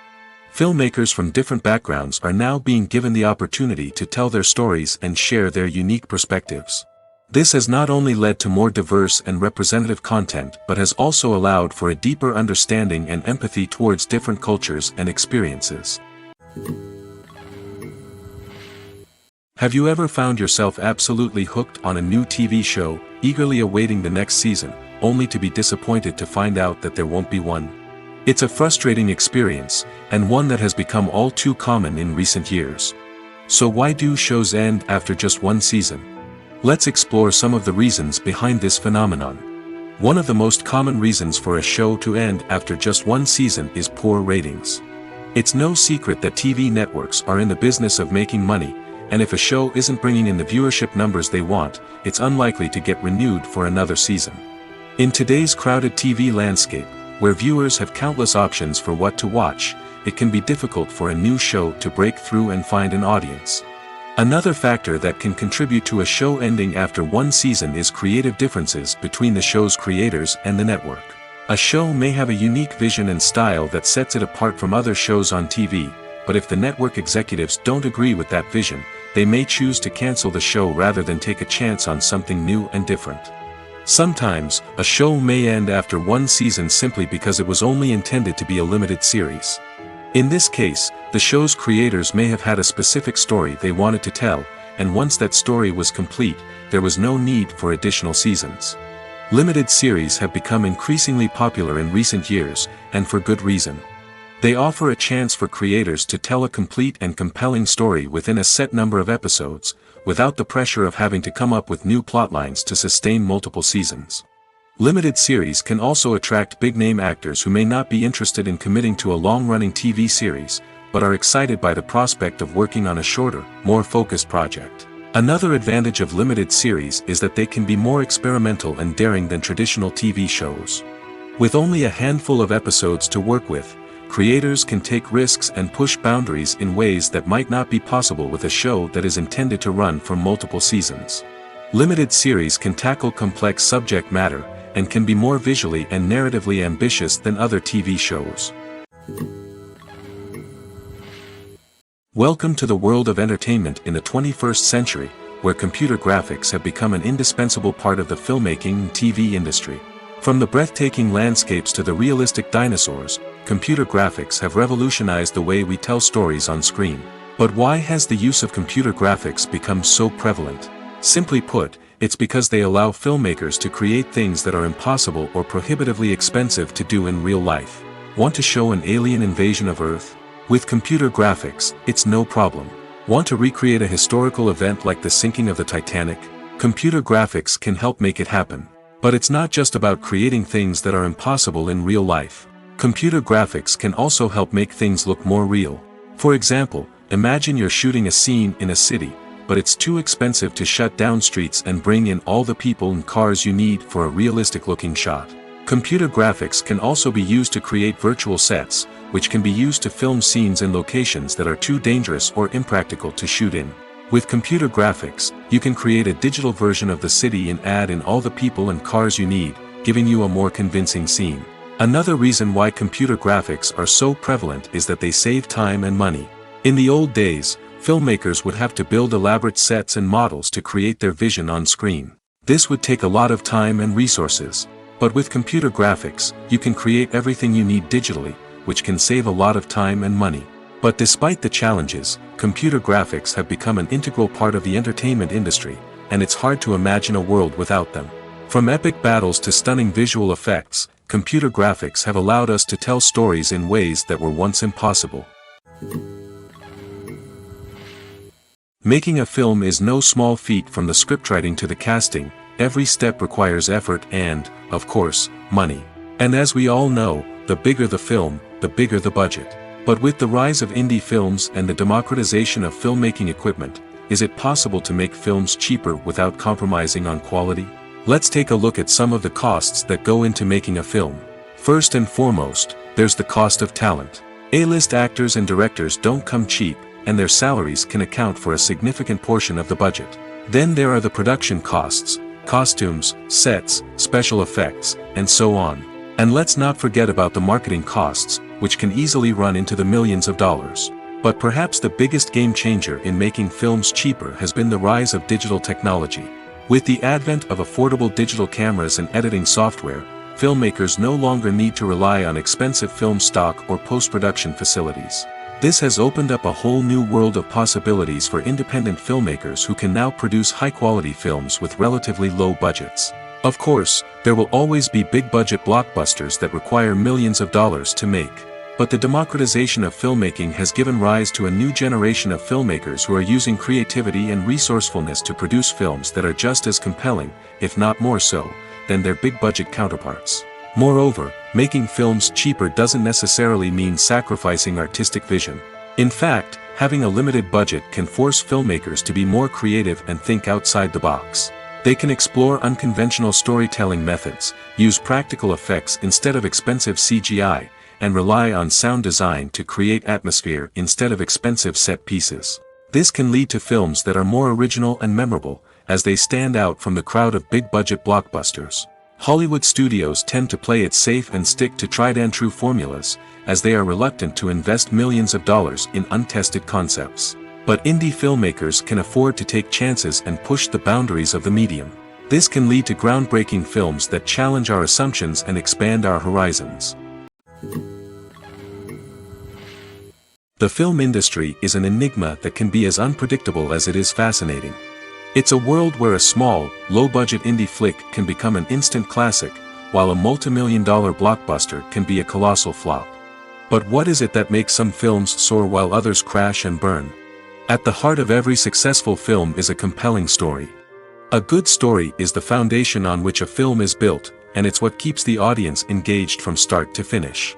Filmmakers from different backgrounds are now being given the opportunity to tell their stories and share their unique perspectives. This has not only led to more diverse and representative content but has also allowed for a deeper understanding and empathy towards different cultures and experiences. Have you ever found yourself absolutely hooked on a new TV show, eagerly awaiting the next season, only to be disappointed to find out that there won't be one? It's a frustrating experience, and one that has become all too common in recent years. So why do shows end after just one season? Let's explore some of the reasons behind this phenomenon. One of the most common reasons for a show to end after just one season is poor ratings. It's no secret that TV networks are in the business of making money, and if a show isn't bringing in the viewership numbers they want, it's unlikely to get renewed for another season. In today's crowded TV landscape, where viewers have countless options for what to watch, it can be difficult for a new show to break through and find an audience. Another factor that can contribute to a show ending after one season is creative differences between the show's creators and the network. A show may have a unique vision and style that sets it apart from other shows on TV, but if the network executives don't agree with that vision, they may choose to cancel the show rather than take a chance on something new and different. Sometimes, a show may end after one season simply because it was only intended to be a limited series. In this case, the show's creators may have had a specific story they wanted to tell, and once that story was complete, there was no need for additional seasons. Limited series have become increasingly popular in recent years, and for good reason. They offer a chance for creators to tell a complete and compelling story within a set number of episodes, without the pressure of having to come up with new plotlines to sustain multiple seasons. Limited series can also attract big-name actors who may not be interested in committing to a long-running TV series, but are excited by the prospect of working on a shorter, more focused project. Another advantage of limited series is that they can be more experimental and daring than traditional TV shows. With only a handful of episodes to work with, creators can take risks and push boundaries in ways that might not be possible with a show that is intended to run for multiple seasons. Limited series can tackle complex subject matter, and can be more visually and narratively ambitious than other TV shows. Welcome to the world of entertainment in the 21st century, where computer graphics have become an indispensable part of the filmmaking and TV industry. From the breathtaking landscapes to the realistic dinosaurs, computer graphics have revolutionized the way we tell stories on screen. But why has the use of computer graphics become so prevalent? Simply put, it's because they allow filmmakers to create things that are impossible or prohibitively expensive to do in real life. Want to show an alien invasion of Earth? With computer graphics, it's no problem. Want to recreate a historical event like the sinking of the Titanic? Computer graphics can help make it happen. But it's not just about creating things that are impossible in real life. Computer graphics can also help make things look more real. For example, imagine you're shooting a scene in a city, but it's too expensive to shut down streets and bring in all the people and cars you need for a realistic-looking shot. Computer graphics can also be used to create virtual sets, which can be used to film scenes in locations that are too dangerous or impractical to shoot in. With computer graphics, you can create a digital version of the city and add in all the people and cars you need, giving you a more convincing scene. Another reason why computer graphics are so prevalent is that they save time and money. In the old days, filmmakers would have to build elaborate sets and models to create their vision on screen. This would take a lot of time and resources. But with computer graphics, you can create everything you need digitally, which can save a lot of time and money. But despite the challenges, computer graphics have become an integral part of the entertainment industry, and it's hard to imagine a world without them. From epic battles to stunning visual effects, computer graphics have allowed us to tell stories in ways that were once impossible. Making a film is no small feat. From the scriptwriting to the casting, every step requires effort and, of course, money. And as we all know, the bigger the film, the bigger the budget. But with the rise of indie films and the democratization of filmmaking equipment, is it possible to make films cheaper without compromising on quality? Let's take a look at some of the costs that go into making a film. First and foremost, there's the cost of talent. A-list actors and directors don't come cheap, and their salaries can account for a significant portion of the budget. Then there are the production costs, costumes, sets, special effects, and so on. And let's not forget about the marketing costs, which can easily run into the millions of dollars. But perhaps the biggest game changer in making films cheaper has been the rise of digital technology. With the advent of affordable digital cameras and editing software, filmmakers no longer need to rely on expensive film stock or post-production facilities. This has opened up a whole new world of possibilities for independent filmmakers who can now produce high-quality films with relatively low budgets. Of course, there will always be big-budget blockbusters that require millions of dollars to make. But the democratization of filmmaking has given rise to a new generation of filmmakers who are using creativity and resourcefulness to produce films that are just as compelling, if not more so, than their big-budget counterparts. Moreover, making films cheaper doesn't necessarily mean sacrificing artistic vision. In fact, having a limited budget can force filmmakers to be more creative and think outside the box. They can explore unconventional storytelling methods, use practical effects instead of expensive CGI, and rely on sound design to create atmosphere instead of expensive set pieces. This can lead to films that are more original and memorable, as they stand out from the crowd of big-budget blockbusters. Hollywood studios tend to play it safe and stick to tried-and-true formulas, as they are reluctant to invest millions of dollars in untested concepts. But indie filmmakers can afford to take chances and push the boundaries of the medium. This can lead to groundbreaking films that challenge our assumptions and expand our horizons. The film industry is an enigma that can be as unpredictable as it is fascinating. It's a world where a small, low-budget indie flick can become an instant classic, while a multi-million-dollar blockbuster can be a colossal flop. But what is it that makes some films soar while others crash and burn? At the heart of every successful film is a compelling story. A good story is the foundation on which a film is built, and it's what keeps the audience engaged from start to finish.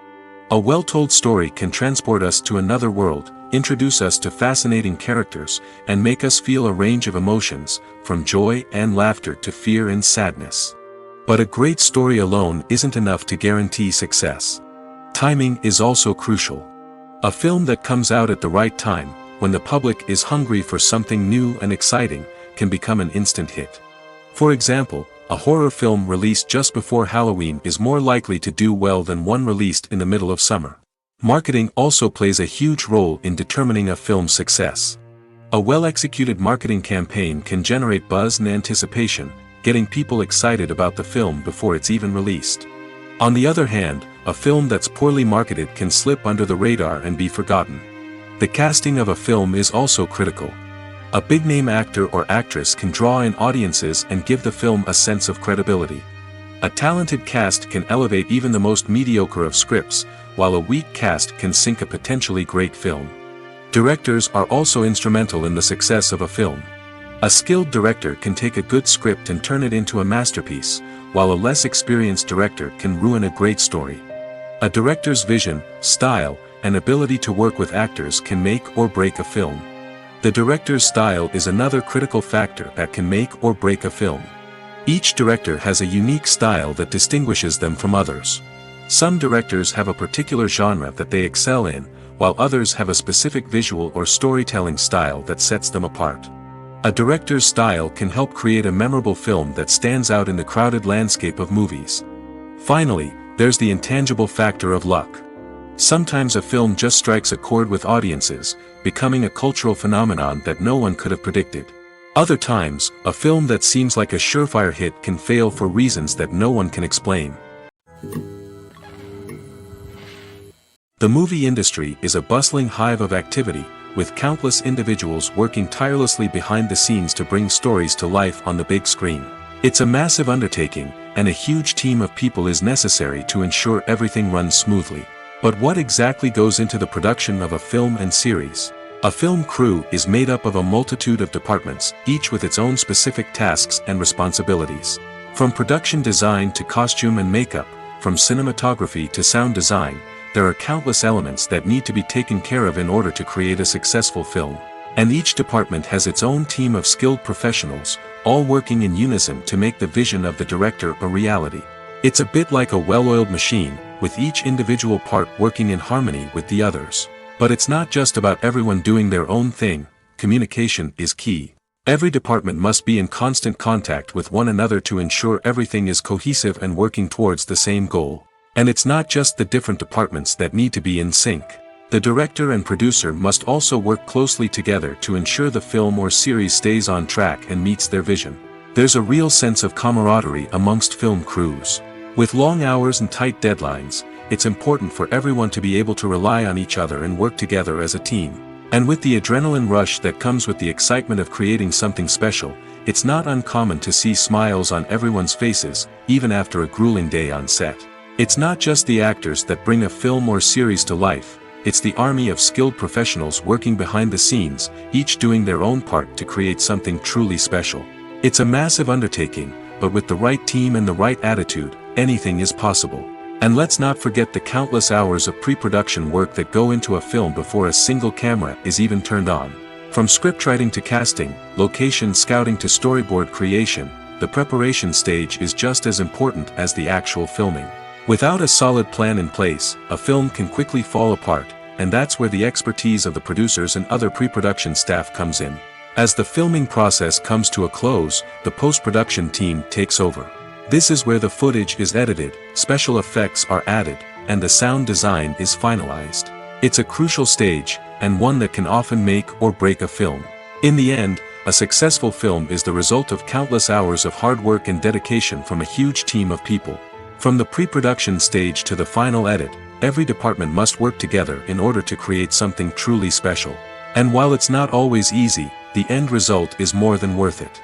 A well-told story can transport us to another world, introduce us to fascinating characters, and make us feel a range of emotions, from joy and laughter to fear and sadness. But a great story alone isn't enough to guarantee success. Timing is also crucial. A film that comes out at the right time, when the public is hungry for something new and exciting, can become an instant hit. For example, a horror film released just before Halloween is more likely to do well than one released in the middle of summer. Marketing also plays a huge role in determining a film's success. A well-executed marketing campaign can generate buzz and anticipation, getting people excited about the film before it's even released. On the other hand, a film that's poorly marketed can slip under the radar and be forgotten. The casting of a film is also critical. A big-name actor or actress can draw in audiences and give the film a sense of credibility. A talented cast can elevate even the most mediocre of scripts, while a weak cast can sink a potentially great film. Directors are also instrumental in the success of a film. A skilled director can take a good script and turn it into a masterpiece, while a less experienced director can ruin a great story. A director's vision, style, and ability to work with actors can make or break a film. The director's style is another critical factor that can make or break a film. Each director has a unique style that distinguishes them from others. Some directors have a particular genre that they excel in, while others have a specific visual or storytelling style that sets them apart. A director's style can help create a memorable film that stands out in the crowded landscape of movies. Finally, there's the intangible factor of luck. Sometimes a film just strikes a chord with audiences, becoming a cultural phenomenon that no one could have predicted. Other times, a film that seems like a surefire hit can fail for reasons that no one can explain. The movie industry is a bustling hive of activity, with countless individuals working tirelessly behind the scenes to bring stories to life on the big screen. It's a massive undertaking, and a huge team of people is necessary to ensure everything runs smoothly. But what exactly goes into the production of a film and series? A film crew is made up of a multitude of departments, each with its own specific tasks and responsibilities. From production design to costume and makeup, from cinematography to sound design, there are countless elements that need to be taken care of in order to create a successful film. And each department has its own team of skilled professionals, all working in unison to make the vision of the director a reality. It's a bit like a well-oiled machine, with each individual part working in harmony with the others. But it's not just about everyone doing their own thing. Communication is key. Every department must be in constant contact with one another to ensure everything is cohesive and working towards the same goal. And it's not just the different departments that need to be in sync. The director and producer must also work closely together to ensure the film or series stays on track and meets their vision. There's a real sense of camaraderie amongst film crews. With long hours and tight deadlines, it's important for everyone to be able to rely on each other and work together as a team. And with the adrenaline rush that comes with the excitement of creating something special, it's not uncommon to see smiles on everyone's faces, even after a grueling day on set. It's not just the actors that bring a film or series to life, it's the army of skilled professionals working behind the scenes, each doing their own part to create something truly special. It's a massive undertaking, but with the right team and the right attitude, anything is possible. And let's not forget the countless hours of pre-production work that go into a film before a single camera is even turned on. From scriptwriting to casting, location scouting to storyboard creation, the preparation stage is just as important as the actual filming. Without a solid plan in place, a film can quickly fall apart, and that's where the expertise of the producers and other pre-production staff comes in. As the filming process comes to a close, the post-production team takes over. This is where the footage is edited, special effects are added, and the sound design is finalized. It's a crucial stage, and one that can often make or break a film. In the end, a successful film is the result of countless hours of hard work and dedication from a huge team of people. From the pre-production stage to the final edit, every department must work together in order to create something truly special. And while it's not always easy, the end result is more than worth it.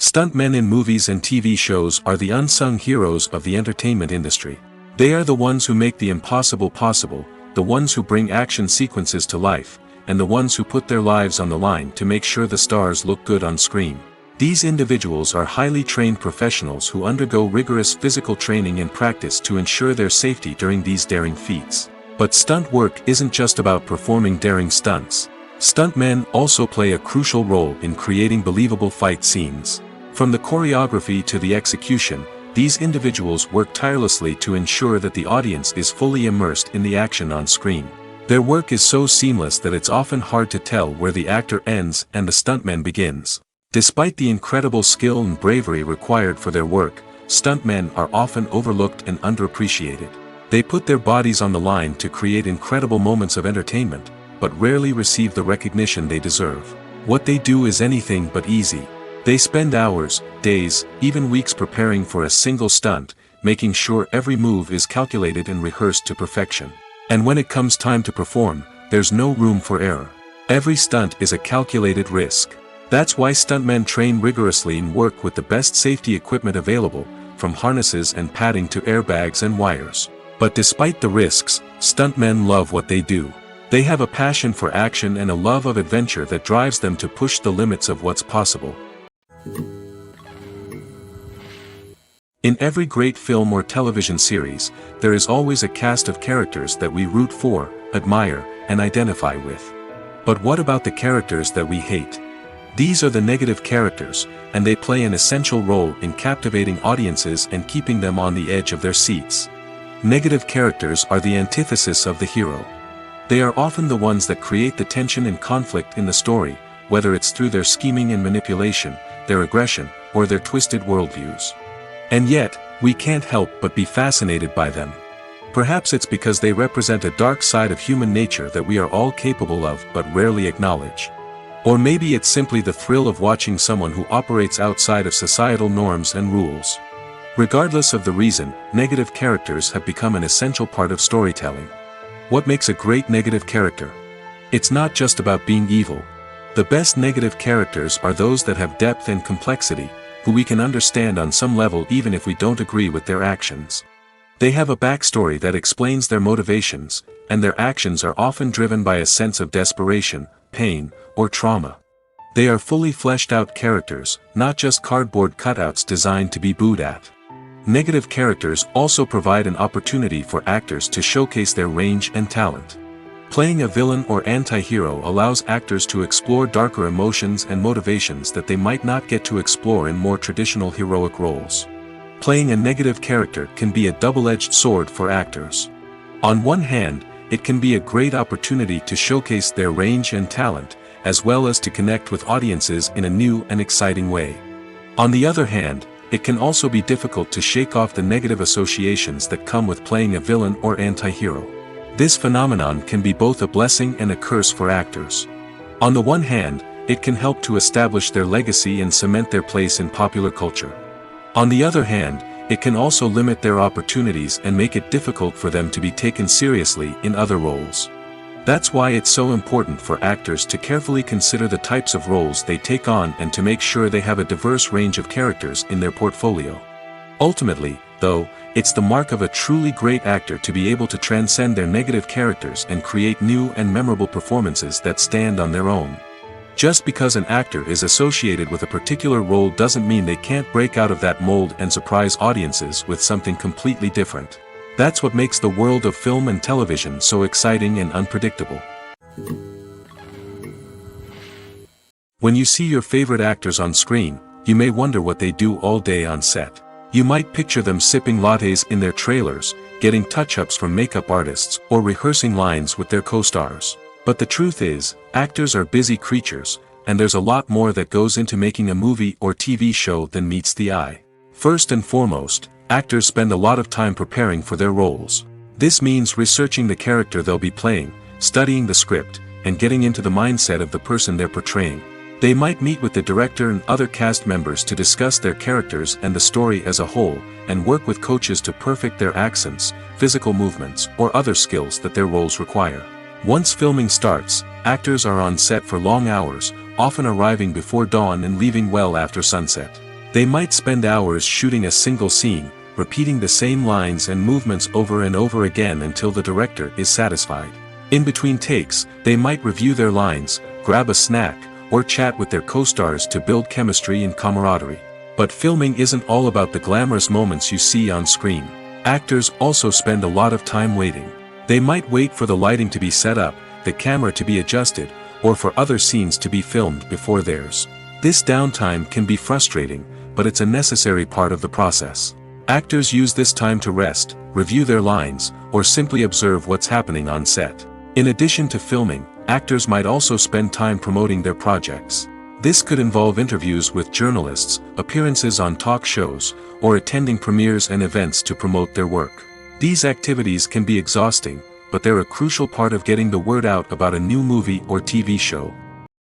Stuntmen in movies and TV shows are the unsung heroes of the entertainment industry. They are the ones who make the impossible possible, the ones who bring action sequences to life, and the ones who put their lives on the line to make sure the stars look good on screen. These individuals are highly trained professionals who undergo rigorous physical training and practice to ensure their safety during these daring feats. But stunt work isn't just about performing daring stunts. Stuntmen also play a crucial role in creating believable fight scenes. From the choreography to the execution, these individuals work tirelessly to ensure that the audience is fully immersed in the action on screen. Their work is so seamless that it's often hard to tell where the actor ends and the stuntman begins. Despite the incredible skill and bravery required for their work, stuntmen are often overlooked and underappreciated. They put their bodies on the line to create incredible moments of entertainment, but rarely receive the recognition they deserve. What they do is anything but easy. They spend hours, days, even weeks preparing for a single stunt, making sure every move is calculated and rehearsed to perfection. And when it comes time to perform, there's no room for error. Every stunt is a calculated risk. That's why stuntmen train rigorously and work with the best safety equipment available, from harnesses and padding to airbags and wires. But despite the risks, stuntmen love what they do. They have a passion for action and a love of adventure that drives them to push the limits of what's possible. In every great film or television series, there is always a cast of characters that we root for, admire, and identify with. But what about the characters that we hate? These are the negative characters, and they play an essential role in captivating audiences and keeping them on the edge of their seats. Negative characters are the antithesis of the hero. They are often the ones that create the tension and conflict in the story, whether it's through their scheming and manipulation, their aggression, or their twisted worldviews. And yet, we can't help but be fascinated by them. Perhaps it's because they represent a dark side of human nature that we are all capable of but rarely acknowledge. Or maybe it's simply the thrill of watching someone who operates outside of societal norms and rules. Regardless of the reason, negative characters have become an essential part of storytelling. What makes a great negative character? It's not just about being evil. The best negative characters are those that have depth and complexity, who we can understand on some level even if we don't agree with their actions. They have a backstory that explains their motivations, and their actions are often driven by a sense of desperation, pain, or trauma. They are fully fleshed out characters, not just cardboard cutouts designed to be booed at. Negative characters also provide an opportunity for actors to showcase their range and talent. Playing a villain or anti-hero allows actors to explore darker emotions and motivations that they might not get to explore in more traditional heroic roles. Playing a negative character can be a double-edged sword for actors. On one hand, it can be a great opportunity to showcase their range and talent, as well as to connect with audiences in a new and exciting way. On the other hand, it can also be difficult to shake off the negative associations that come with playing a villain or anti-hero. This phenomenon can be both a blessing and a curse for actors. On the one hand, it can help to establish their legacy and cement their place in popular culture. On the other hand, it can also limit their opportunities and make it difficult for them to be taken seriously in other roles. That's why it's so important for actors to carefully consider the types of roles they take on and to make sure they have a diverse range of characters in their portfolio. Ultimately, though, it's the mark of a truly great actor to be able to transcend their negative characters and create new and memorable performances that stand on their own. Just because an actor is associated with a particular role doesn't mean they can't break out of that mold and surprise audiences with something completely different. That's what makes the world of film and television so exciting and unpredictable. When you see your favorite actors on screen, you may wonder what they do all day on set. You might picture them sipping lattes in their trailers, getting touch-ups from makeup artists, or rehearsing lines with their co-stars. But the truth is, actors are busy creatures, and there's a lot more that goes into making a movie or TV show than meets the eye. First and foremost, actors spend a lot of time preparing for their roles. This means researching the character they'll be playing, studying the script, and getting into the mindset of the person they're portraying. They might meet with the director and other cast members to discuss their characters and the story as a whole, and work with coaches to perfect their accents, physical movements, or other skills that their roles require. Once filming starts, actors are on set for long hours, often arriving before dawn and leaving well after sunset. They might spend hours shooting a single scene, repeating the same lines and movements over and over again until the director is satisfied. In between takes, they might review their lines, grab a snack, or chat with their co-stars to build chemistry and camaraderie. But filming isn't all about the glamorous moments you see on screen. Actors also spend a lot of time waiting. They might wait for the lighting to be set up, the camera to be adjusted, or for other scenes to be filmed before theirs. This downtime can be frustrating, but it's a necessary part of the process. Actors use this time to rest, review their lines, or simply observe what's happening on set. In addition to filming, actors might also spend time promoting their projects. This could involve interviews with journalists, appearances on talk shows, or attending premieres and events to promote their work. These activities can be exhausting, but they're a crucial part of getting the word out about a new movie or TV show.